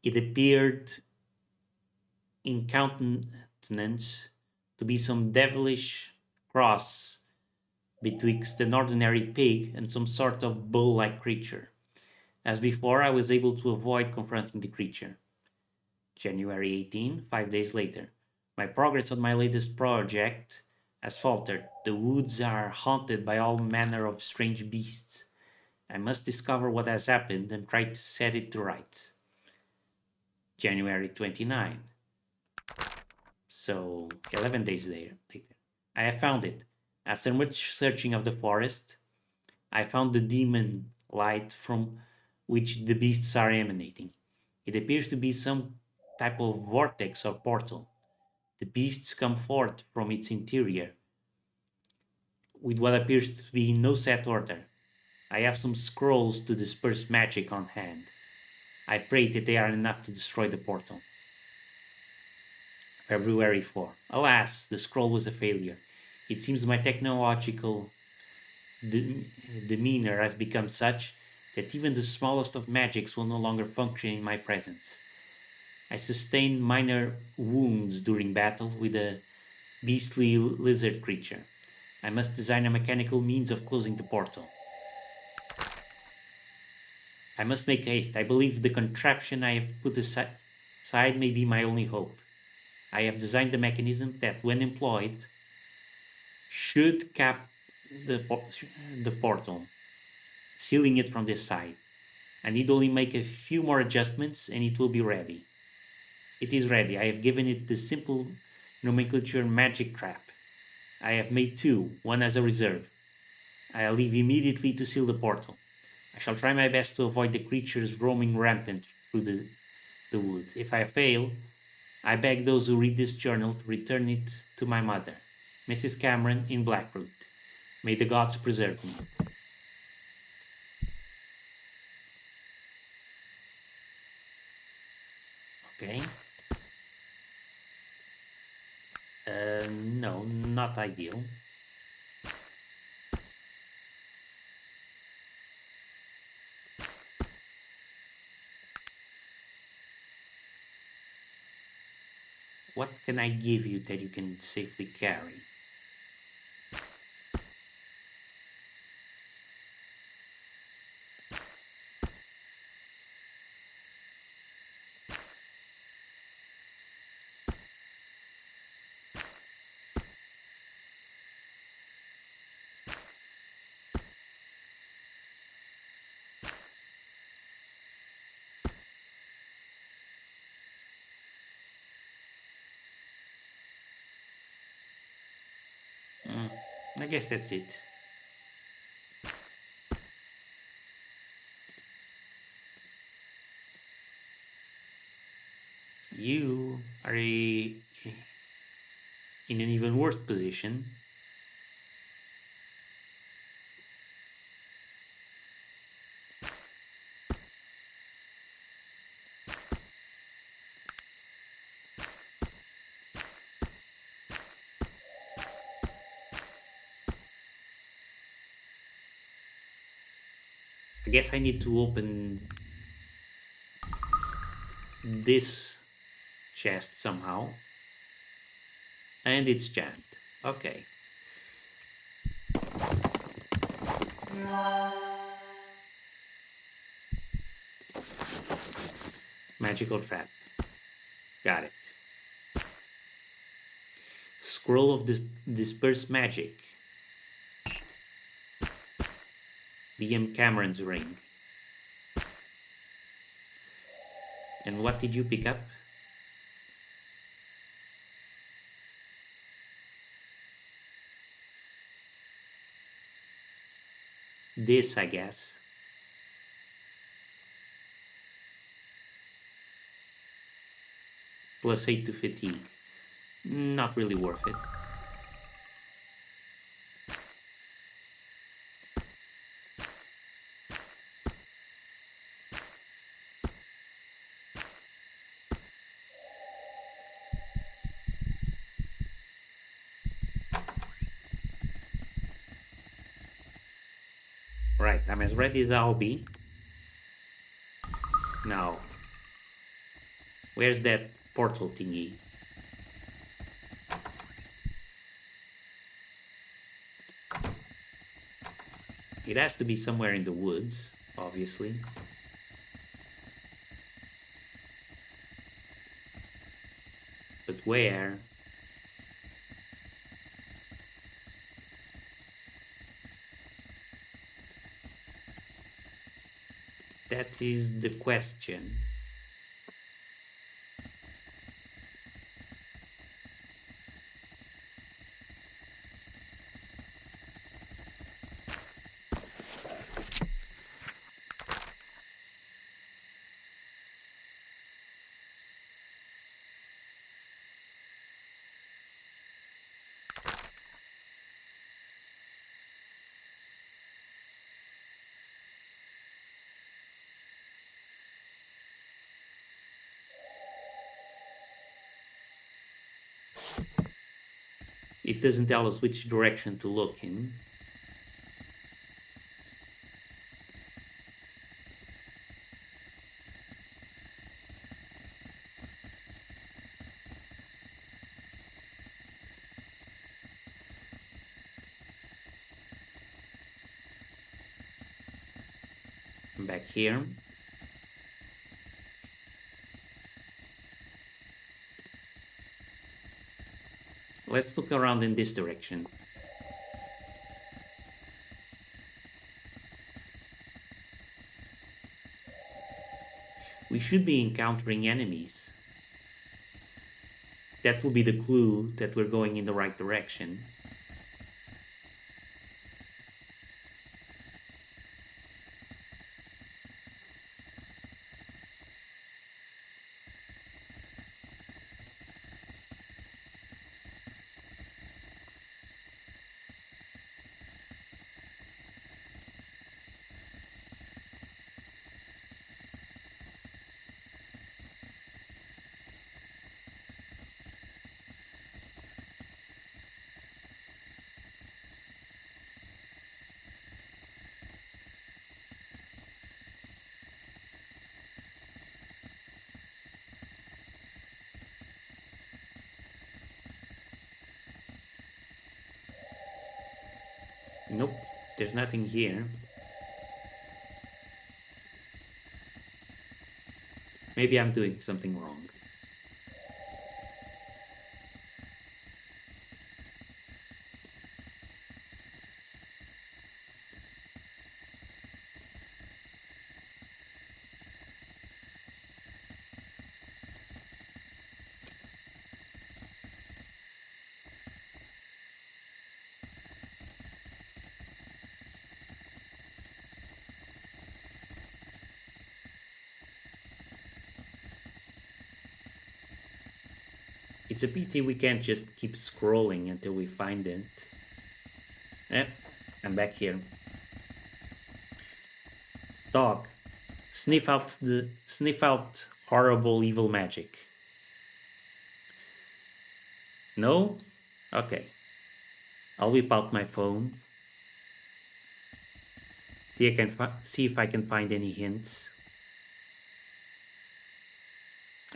It appeared in countenance to be some devilish cross betwixt an ordinary pig and some sort of bull-like creature. As before, I was able to avoid confronting the creature. January 18, 5 days later. My progress on my latest project has faltered. The woods are haunted by all manner of strange beasts. I must discover what has happened and try to set it to rights. January 29. So 11 days later. I have found it. After much searching of the forest, I found the demon light from which the beasts are emanating. It appears to be some type of vortex or portal. The beasts come forth from its interior with what appears to be no set order. I have some scrolls to disperse magic on hand. I pray that they are enough to destroy the portal. February 4. Alas, the scroll was a failure. It seems my technological demeanor has become such that even the smallest of magics will no longer function in my presence. I sustained minor wounds during battle with a beastly lizard creature. I must design a mechanical means of closing the portal. I must make haste. I believe the contraption I have put aside may be my only hope. I have designed the mechanism that, when employed, should cap the portal, sealing it from this side. I need only make a few more adjustments and it will be ready. It is ready. I have given it the simple nomenclature magic trap. I have made two, one as a reserve. I'll leave immediately to seal the portal. I shall try my best to avoid the creatures roaming rampant through the wood. If I fail, I beg those who read this journal to return it to my mother, Mrs. Cameron in Blackroot. May the gods preserve me. Okay. No, not ideal. What can I give you that you can safely carry? I guess that's it. You are in an even worse position. guess I need to open this chest somehow. And it's jammed. Okay. Magical trap. Got it. Scroll of disperse magic. DM Cameron's ring. And what did you pick up? This, I guess. Plus 8 to fatigue. Not really worth it. Right, I'm as ready as I'll be. Now, where's that portal thingy? It has to be somewhere in the woods, obviously. But where? That is the question. It doesn't tell us which direction to look in. Back here. Let's look around in this direction. We should be encountering enemies. That will be the clue that we're going in the right direction. Nope, there's nothing here. Maybe I'm doing something wrong. It's a pity we can't just keep scrolling until we find it. I'm back here. Dog, sniff out horrible evil magic. No? Okay. I'll whip out my phone. See if I can find any hints.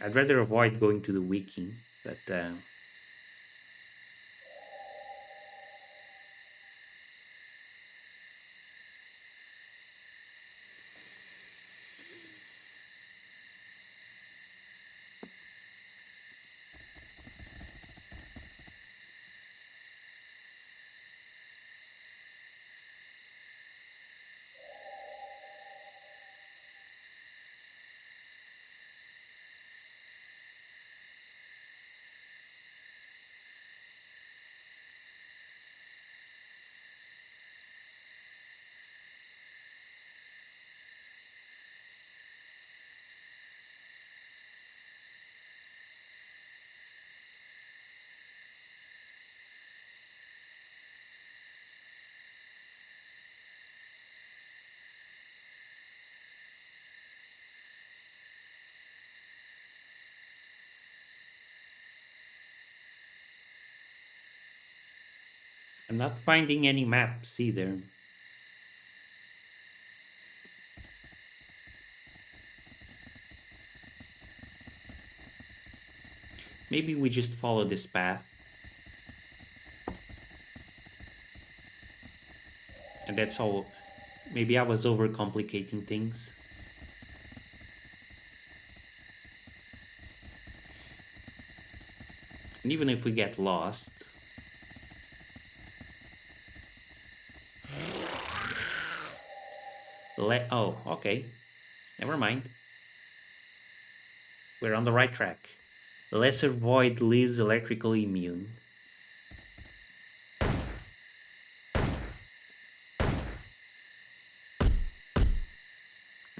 I'd rather avoid going to the wiki, but I'm not finding any maps either. Maybe we just follow this path. And that's all. Maybe I was overcomplicating things. And even if we get lost, oh, okay. Never mind. We're on the right track. The lesser void leaves electrically immune.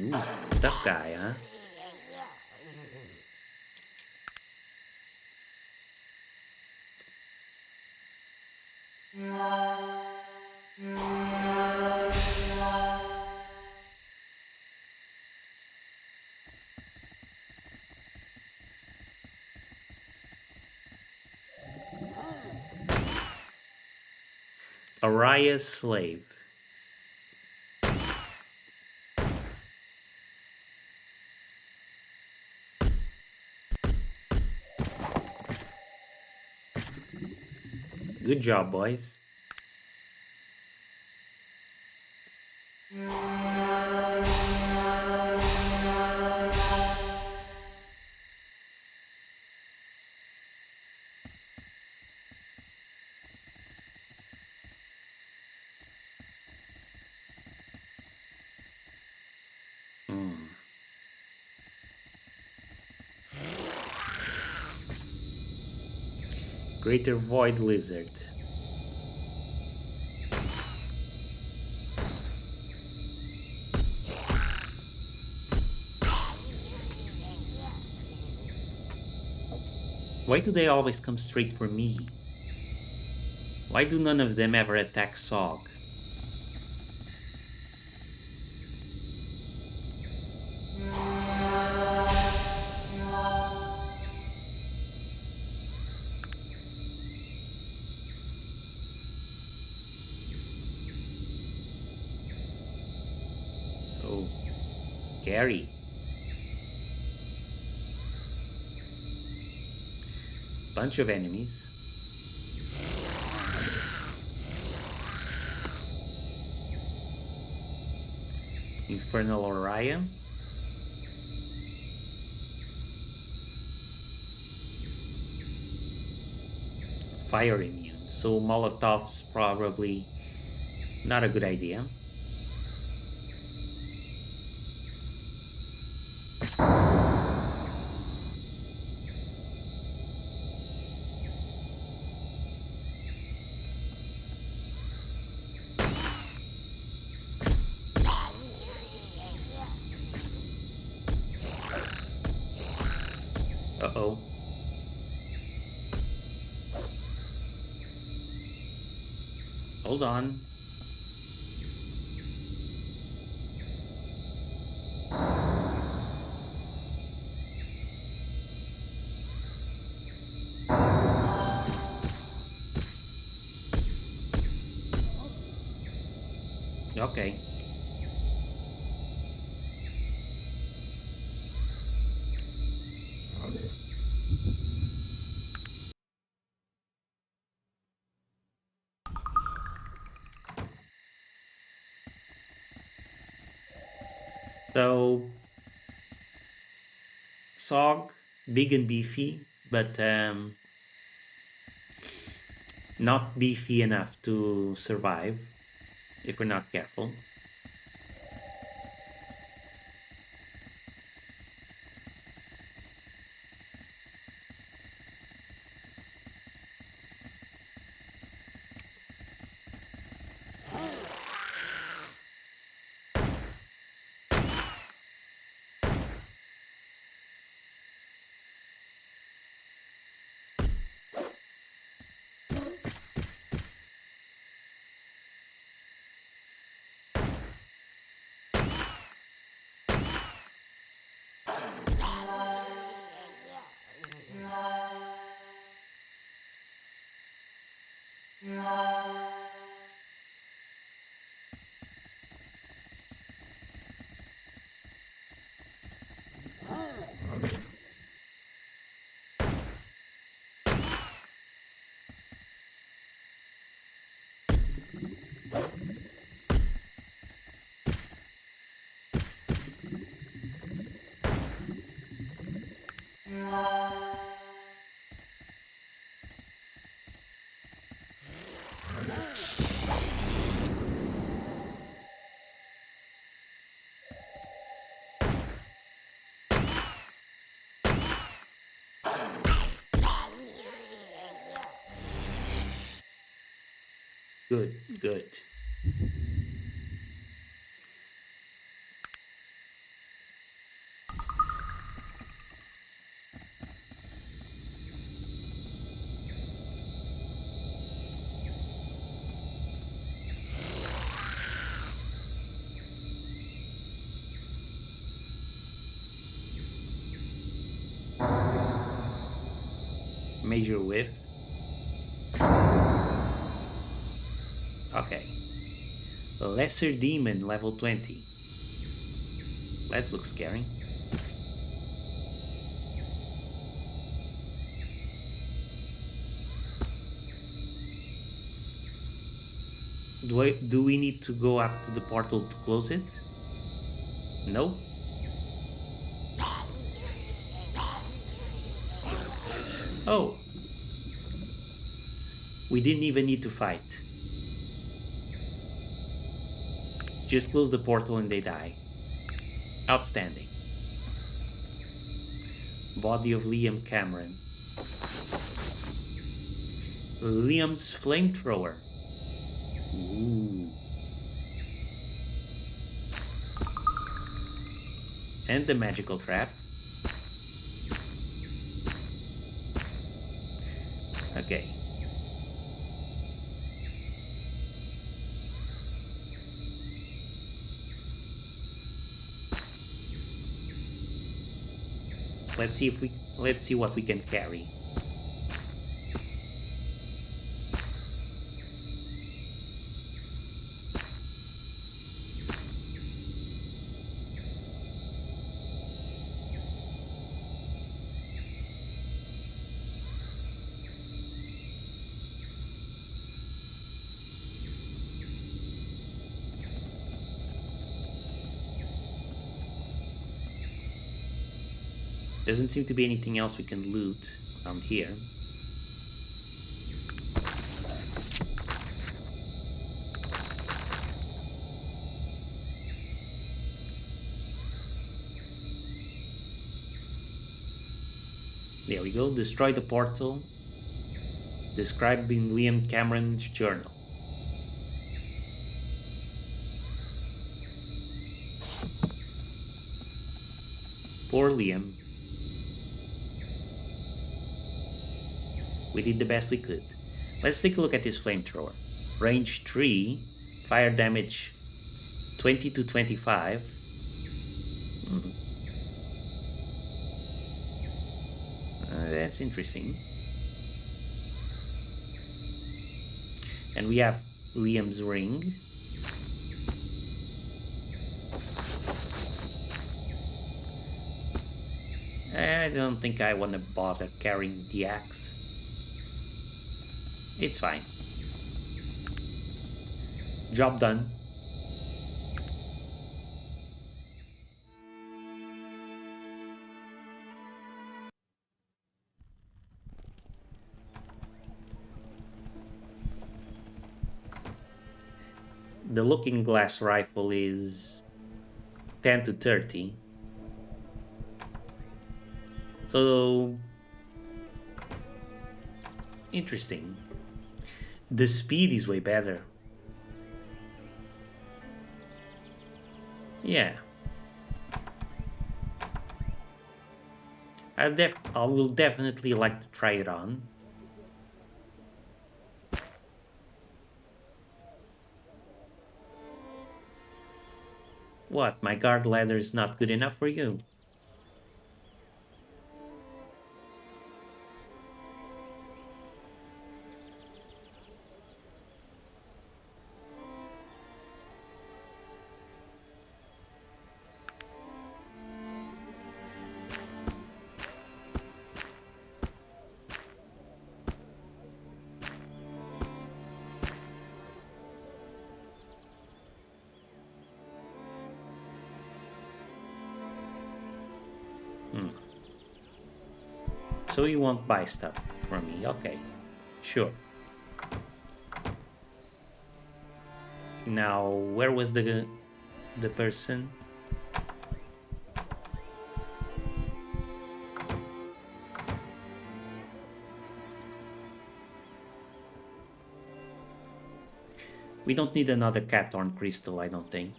Ooh, tough guy, huh? Araya's slave. Good job, boys. Greater Void Lizard. Why do they always come straight for me? Why do none of them ever attack Sog? Oh, scary. Bunch of enemies. Infernal Orion. Fire immune, so Molotov's probably not a good idea. Uh-oh. Hold on. Okay. So, Sog, big and beefy, but not beefy enough to survive if we're not careful. Good, good. Major whiff. Okay. Lesser Demon, level 20. That looks scary. Do we need to go up to the portal to close it? No? Oh. We didn't even need to fight. Just close the portal and they die. Outstanding. Body of Liam Cameron. Liam's Flamethrower. Ooh. And the magical trap. Okay. Let's see what we can carry. Doesn't seem to be anything else we can loot around here. There we go. Destroy the portal. Described in Liam Cameron's journal. Poor Liam. We did the best we could. Let's take a look at this flamethrower. Range 3, fire damage 20 to 25. That's interesting. And we have Liam's ring. I don't think I want to bother carrying the axe. It's fine. Job done. the looking glass rifle is 10 to 30. So, interesting. The speed is way better. Yeah. I will definitely like to try it on. What, my guard ladder is not good enough for you? So you won't buy stuff from me, okay. Sure. Now, where was the person? We don't need another cat horn crystal, I don't think.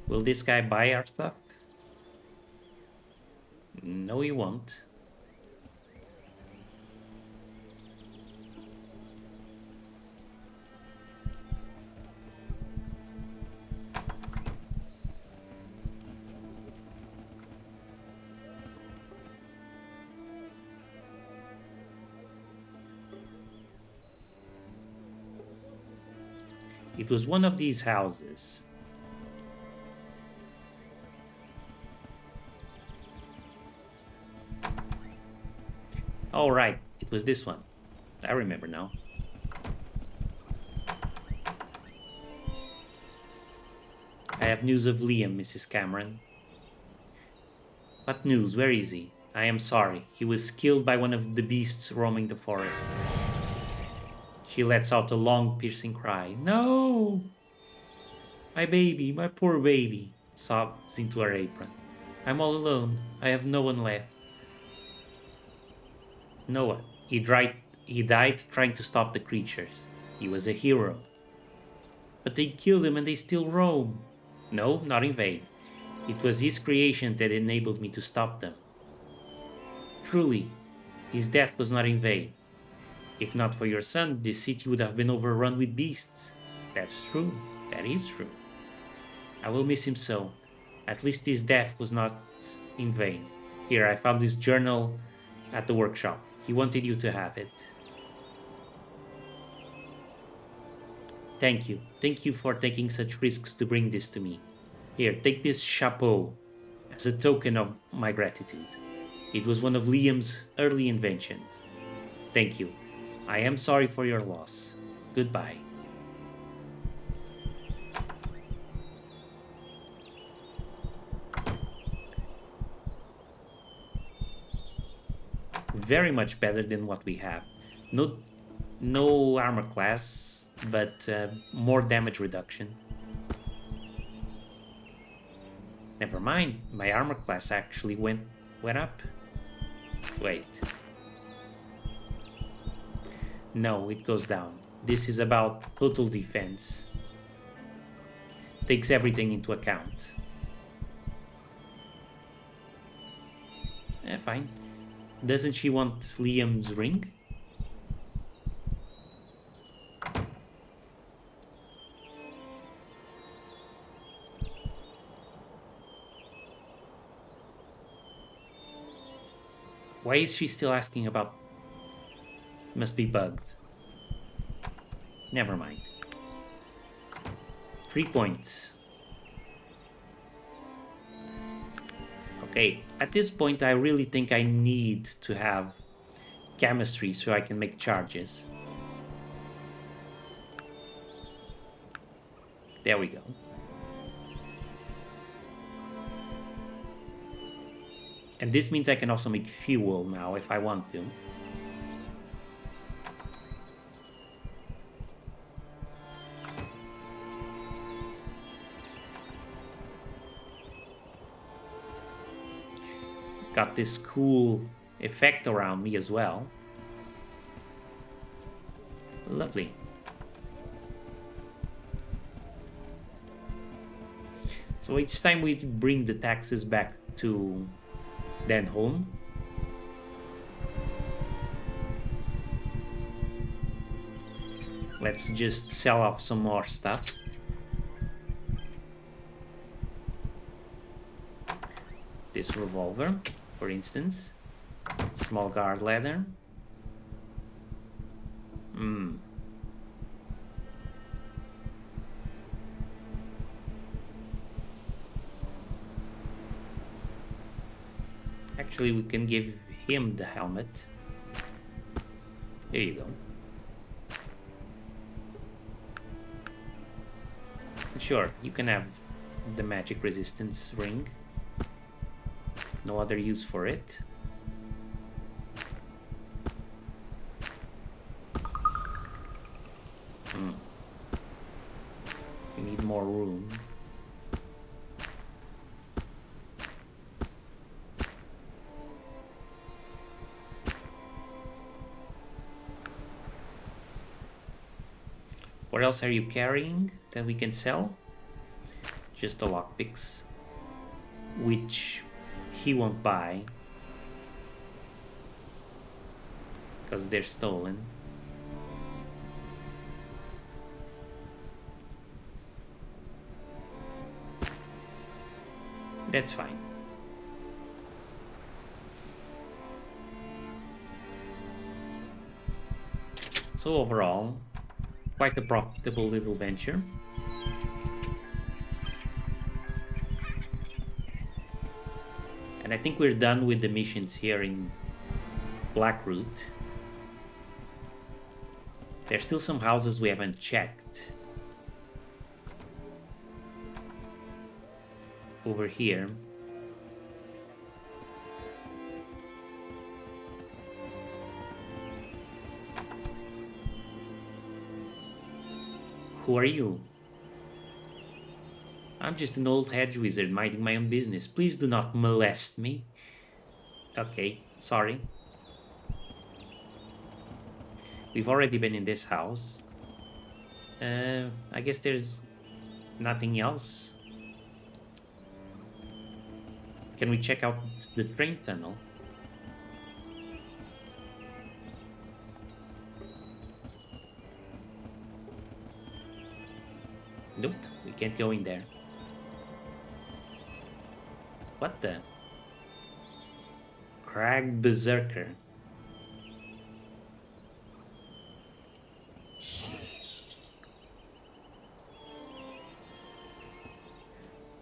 Will this guy buy our stuff? No, he won't. It was one of these houses. Oh, right. It was this one. I remember now. I have news of Liam, Mrs. Cameron. What news? Where is he? I am sorry. He was killed by one of the beasts roaming the forest. She lets out a long, piercing cry. No! My baby, my poor baby, sobs into her apron. I'm all alone. I have no one left. Noah. He died trying to stop the creatures. He was a hero. But they killed him and they still roam. No, not in vain. It was his creation that enabled me to stop them. Truly, his death was not in vain. If not for your son, this city would have been overrun with beasts. That's true. That is true. I will miss him so. At least his death was not in vain. Here, I found this journal at the workshop. He wanted you to have it. Thank you. Thank you for taking such risks to bring this to me. Here, take this chapeau as a token of my gratitude. It was one of Liam's early inventions. Thank you. I am sorry for your loss. Goodbye. Very much better than what we have. No armor class, but more damage reduction. Never mind, my armor class actually went up. Wait. No, it goes down. This is about total defense. Takes everything into account. Fine. Doesn't she want Liam's ring? Why is she still asking about... Must be bugged. Never mind. 3 points. Okay, at this point I really think I need to have chemistry so I can make charges. There we go. And this means I can also make fuel now if I want to. Got this cool effect around me as well. Lovely. So each time we bring the taxes back to Denholm, let's just sell off some more stuff. This revolver, for instance. Small guard ladder. Actually, we can give him the helmet. There you go. Sure, you can have the magic resistance ring. No other use for it. We need more room. What else are you carrying that we can sell? Just the lockpicks, which he won't buy because they're stolen. That's fine. So overall, quite a profitable little venture. And I think we're done with the missions here in Blackroot. There's still some houses we haven't checked. Over here. Who are you? I'm just an old hedge wizard minding my own business. Please do not molest me. Okay, sorry. We've already been in this house. I guess there's nothing else. Can we check out the train tunnel? Nope, we can't go in there. What the? Crag Berserker.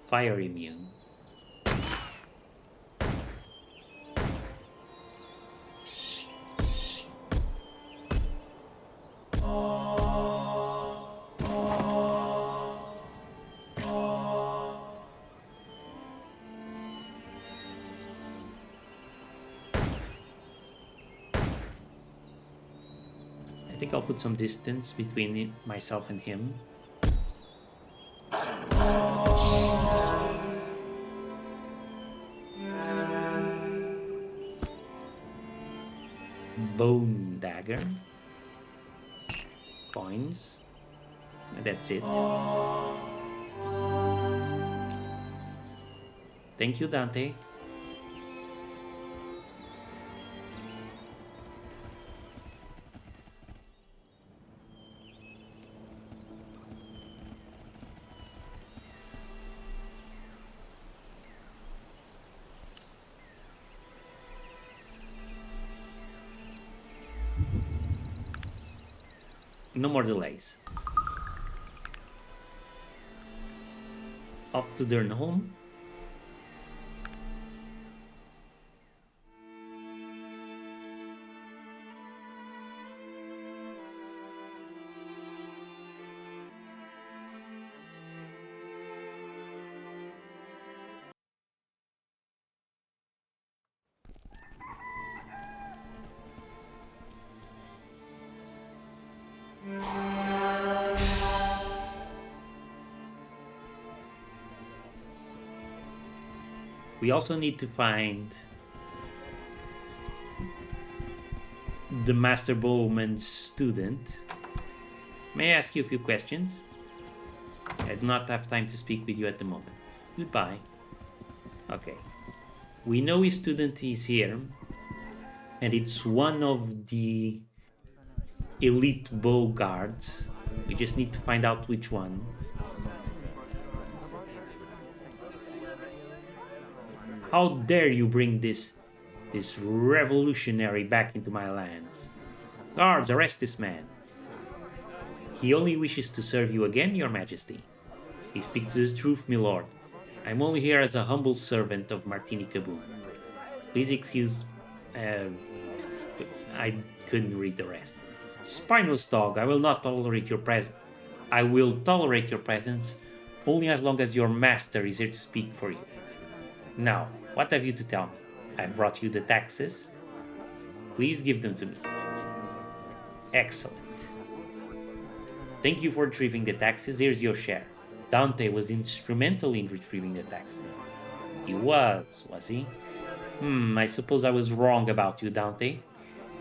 Fire immune. I think I'll put some distance between myself and him. Bone dagger. Coins. And that's it. Thank you, Dante. No more delays. Off to their home. We also need to find the Master Bowman's student. May I ask you a few questions? I do not have time to speak with you at the moment. Goodbye. Okay. We know his student is here, and it's one of the elite bow guards. We just need to find out which one. How dare you bring this revolutionary back into my lands? Guards, arrest this man. He only wishes to serve you again, your majesty. He speaks the truth, my lord. I'm only here as a humble servant of Martini Kaboom. Please excuse... I couldn't read the rest. Spineless dog, I will not tolerate your presence. I will tolerate your presence only as long as your master is here to speak for you. Now, what have you to tell me? I've brought you the taxes. Please give them to me. Excellent. Thank you for retrieving the taxes. Here's your share. Dante was instrumental in retrieving the taxes. He was he? I suppose I was wrong about you, Dante.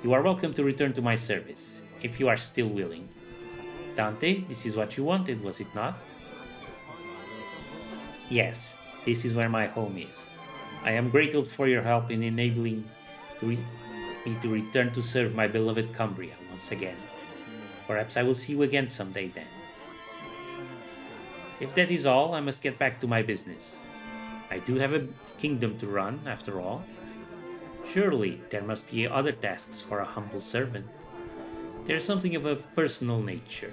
You are welcome to return to my service, if you are still willing. Dante, this is what you wanted, was it not? Yes, this is where my home is. I am grateful for your help in enabling me to return to serve my beloved Cumbria once again. Perhaps I will see you again someday then. If that is all, I must get back to my business. I do have a kingdom to run, after all. Surely there must be other tasks for a humble servant. There's something of a personal nature.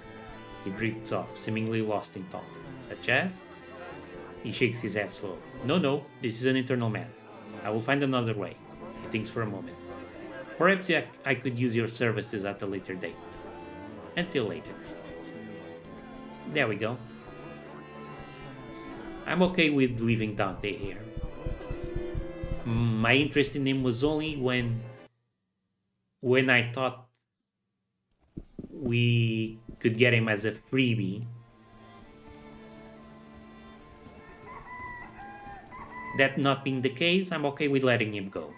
He drifts off, seemingly lost in thought. Such as? He shakes his head slowly. No, this is an internal matter. I will find another way. He thinks for a moment. Perhaps I could use your services at a later date. Until later. There we go. I'm okay with leaving Dante here. My interest in him was only when I thought we could get him as a freebie. That not being the case, I'm okay with letting him go.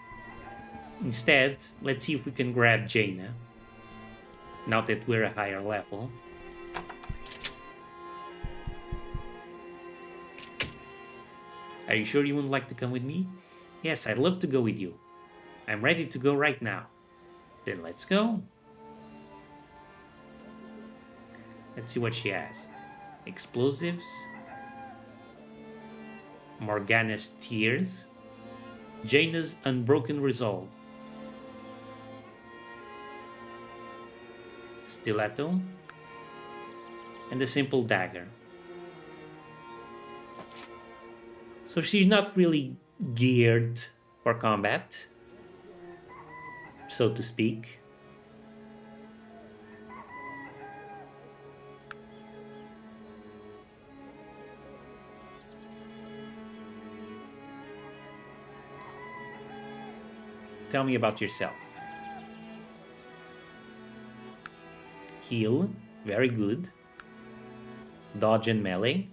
Instead, let's see if we can grab Jaina, now that we're a higher level. Are you sure you wouldn't like to come with me? Yes, I'd love to go with you. I'm ready to go right now. Then let's go. Let's see what she has. Explosives. Morgana's Tears. Jaina's Unbroken Resolve. Stiletto. And a simple dagger. So she's not really geared for combat, so to speak. Tell me about yourself. Heal, very good. Dodge and melee.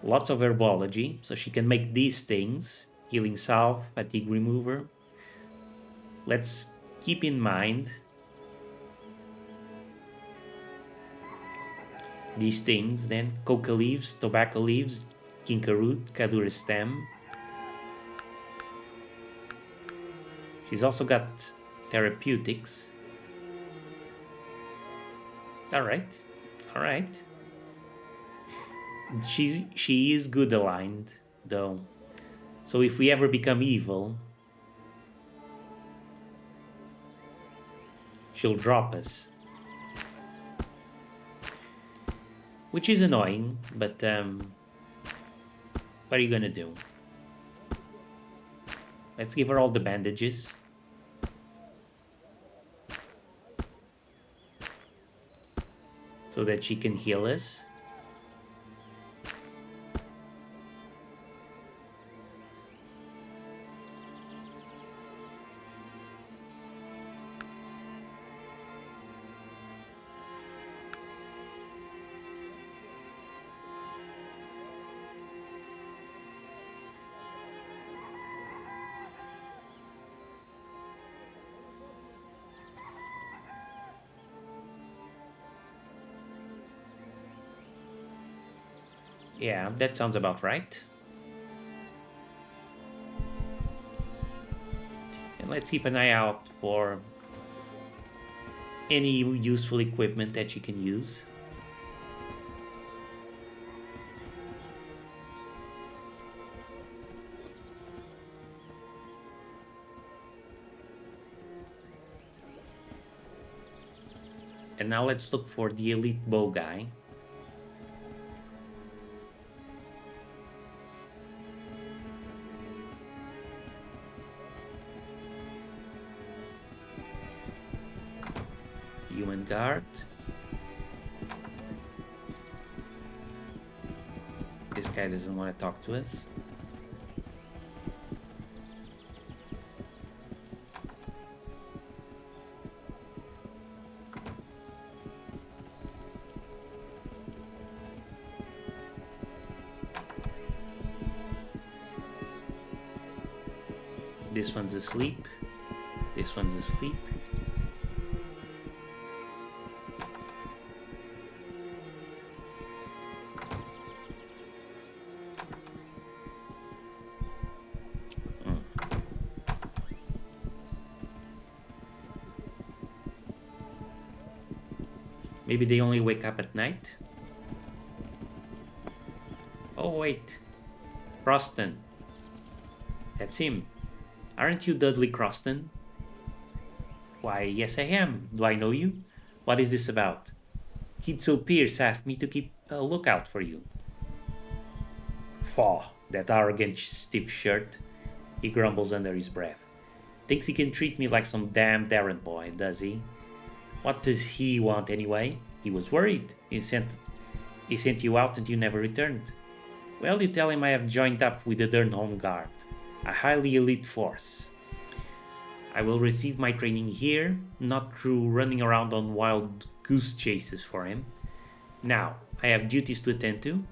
Lots of herbology, so she can make these things. Healing salve, fatigue remover. Let's keep in mind these things then. Coca leaves, tobacco leaves, ginkgo root, kadura stem. She's also got therapeutics. Alright. She is good aligned, though. So if we ever become evil, she'll drop us. Which is annoying, but what are you gonna do? Let's give her all the bandages. So that she can heal us. Yeah, that sounds about right. And let's keep an eye out for any useful equipment that you can use. And now let's look for the elite bow guy. Human guard. This guy doesn't want to talk to us. This one's asleep. This one's asleep. Maybe they only wake up at night? Oh, wait. Croston. That's him. Aren't you Dudley Croston? Why, yes I am. Do I know you? What is this about? Kidso Pierce asked me to keep a lookout for you. Faugh, that arrogant stiff shirt. He grumbles under his breath. Thinks he can treat me like some damned errand boy, does he? What does he want anyway? He was worried. He sent you out and you never returned. Well, you tell him I have joined up with the Durnholm Guard, a highly elite force. I will receive my training here, not through running around on wild goose chases for him. Now, I have duties to attend to.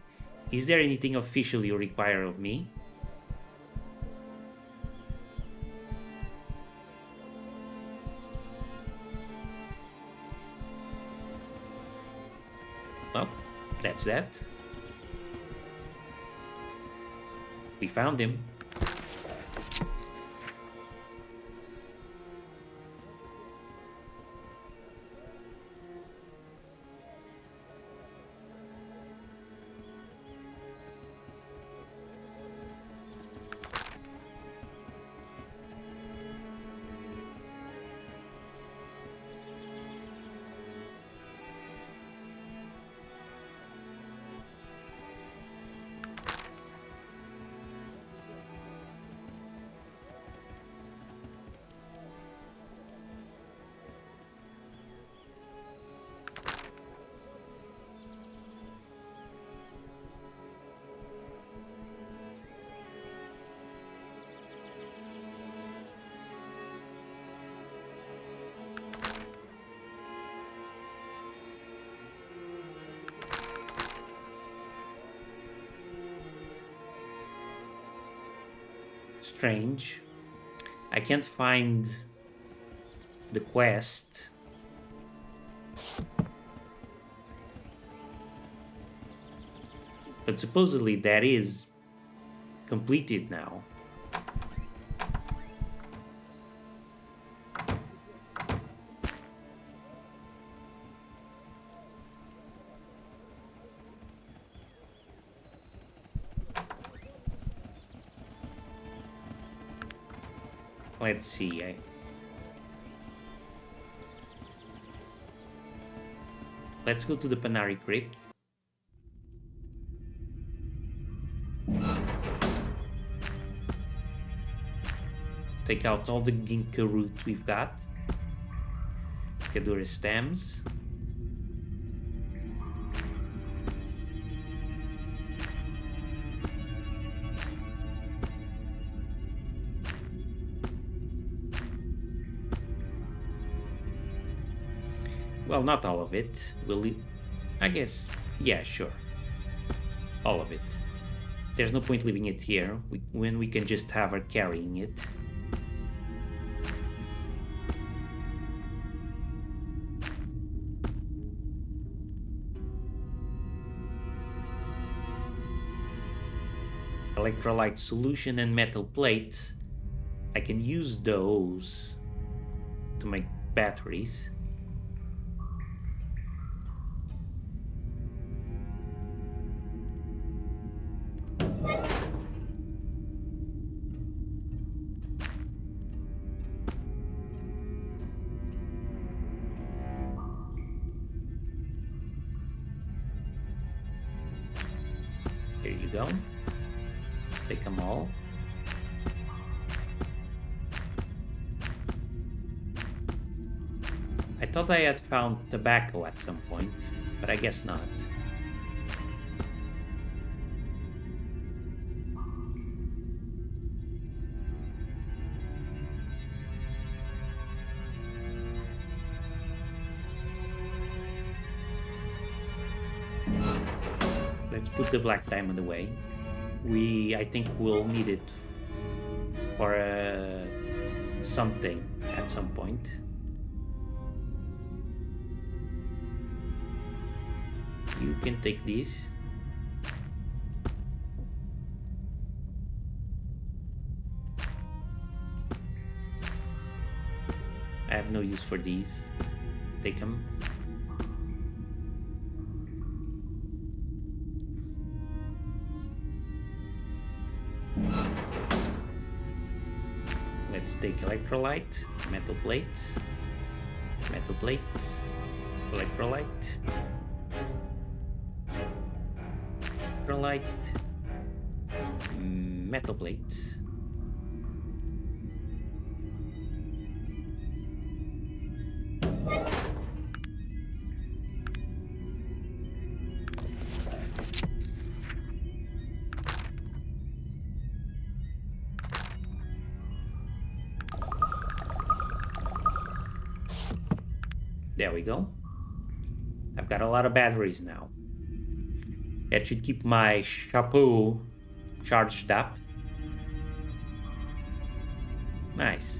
Is there anything official you require of me? Well, that's that. We found him. Strange. I can't find the quest. But supposedly that is completed now. Let's see. Let's go to the Panari Crypt. Take out all the ginkgo root we've got. Kadura stems. Well, not all of it. I guess, yeah, sure. All of it. There's no point leaving it here when we can just have her carrying it. electrolyte solution and metal plates. I can use those to make batteries. Here you go. Take them all. I thought I had found tobacco at some point, but I guess not. Let's put the black diamond away. I think we'll need it for something at some point. You can take these. I have no use for these. Take them. Let's take electrolyte, metal plates, electrolyte, electrolyte, metal plates. There we go. I've got a lot of batteries now. That should keep my chapeau charged up. Nice.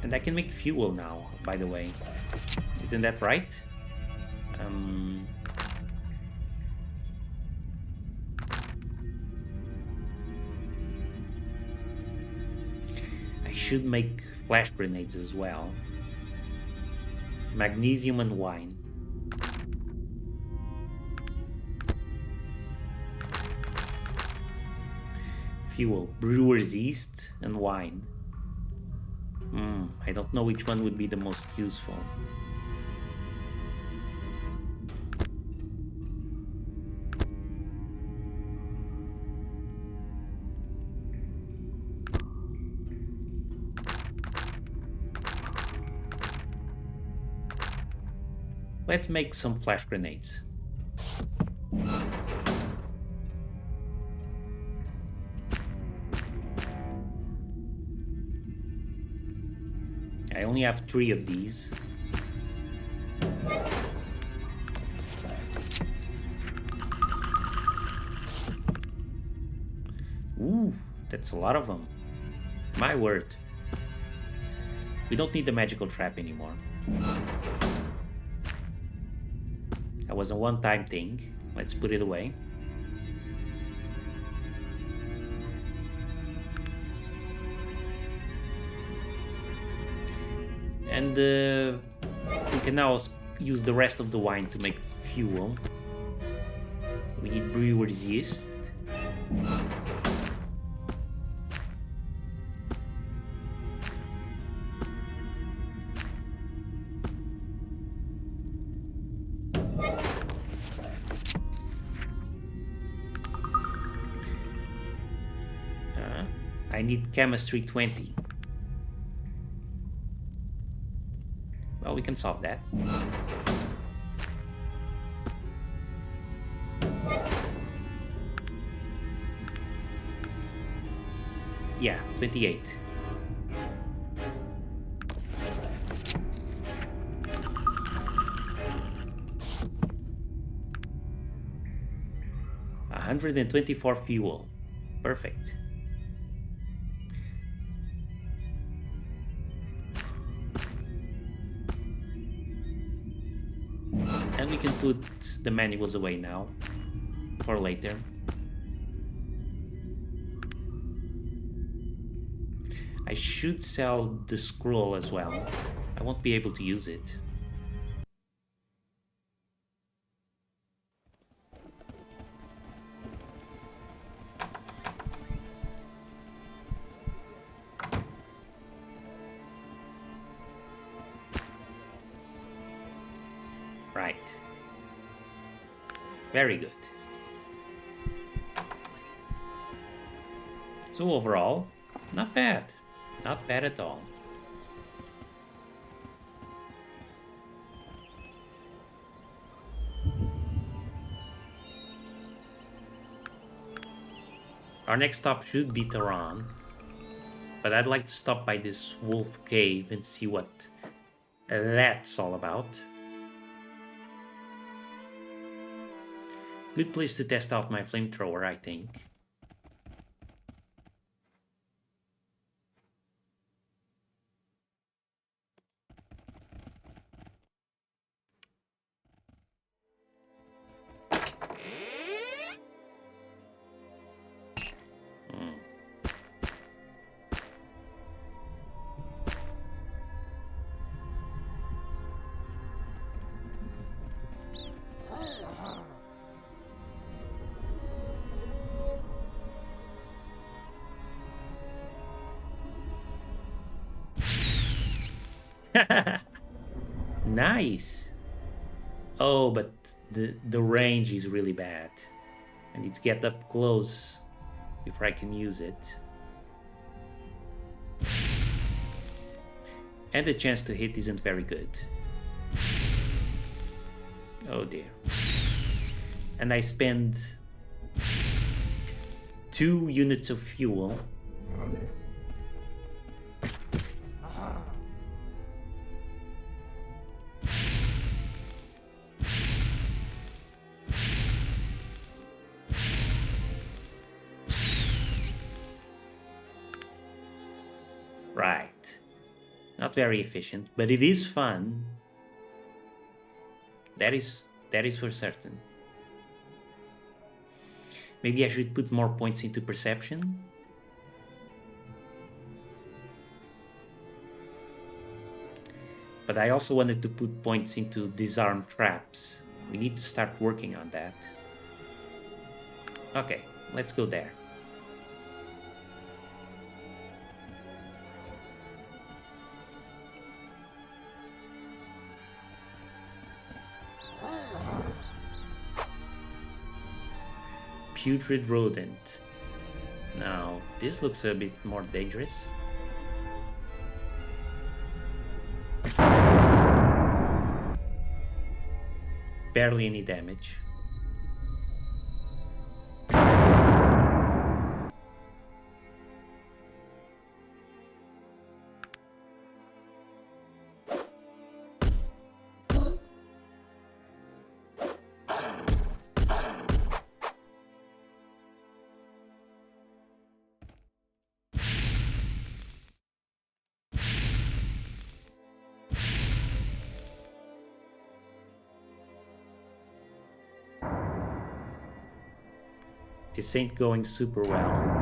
And I can make fuel now, by the way. Isn't that right? I should make flash grenades as well. Magnesium and wine. Fuel, brewer's yeast and wine. I don't know which one would be the most useful. Let's make some flash grenades. I only have 3 of these. Ooh, that's a lot of them. My word. We don't need the magical trap anymore. That was a one-time thing. Let's put it away. And we can now use the rest of the wine to make fuel. We need brewer's yeast. I need chemistry 20. Well, we can solve that. Yeah, 28. $124 fuel. Perfect. And we can put the manuals away now for later. I should sell the scroll as well. I won't be able to use it. Right. Very good. So overall, not bad. Not bad at all. Our next stop should be Tehran. But I'd like to stop by this wolf cave and see what that's all about. Good place to test out my flamethrower, I think. Nice. Oh, but the range is really bad. I need to get up close before I can use it. And the chance to hit isn't very good. Oh dear. And I spend 2 units of fuel. Right. Not very efficient, but it is fun. That is for certain. Maybe I should put more points into perception. But I also wanted to put points into disarm traps. We need to start working on that. Okay, let's go there. Putrid rodent. Now, this looks a bit more dangerous. Barely any damage. This ain't going super well.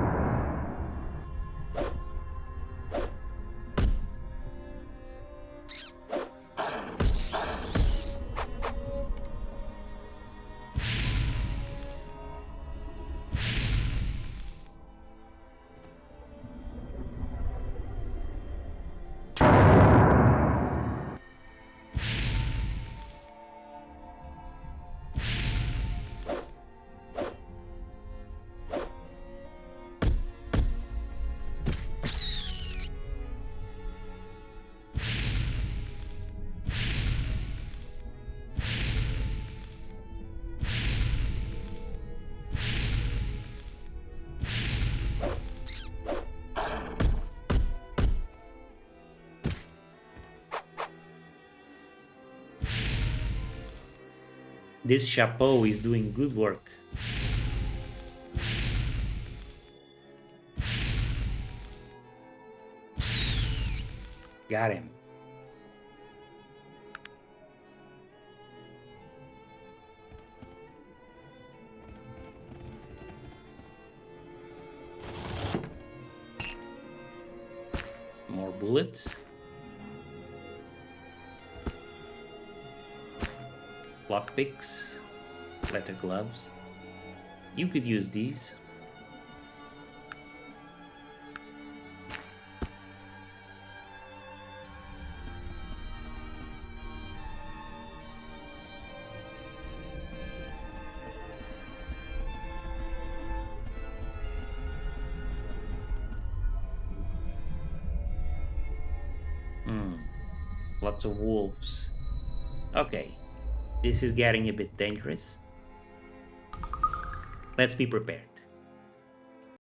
This chapeau is doing good work. Got him. bullets. Lockpicks. Leather gloves. You could use these. Lots of wolves. Okay, this is getting a bit dangerous. Let's be prepared.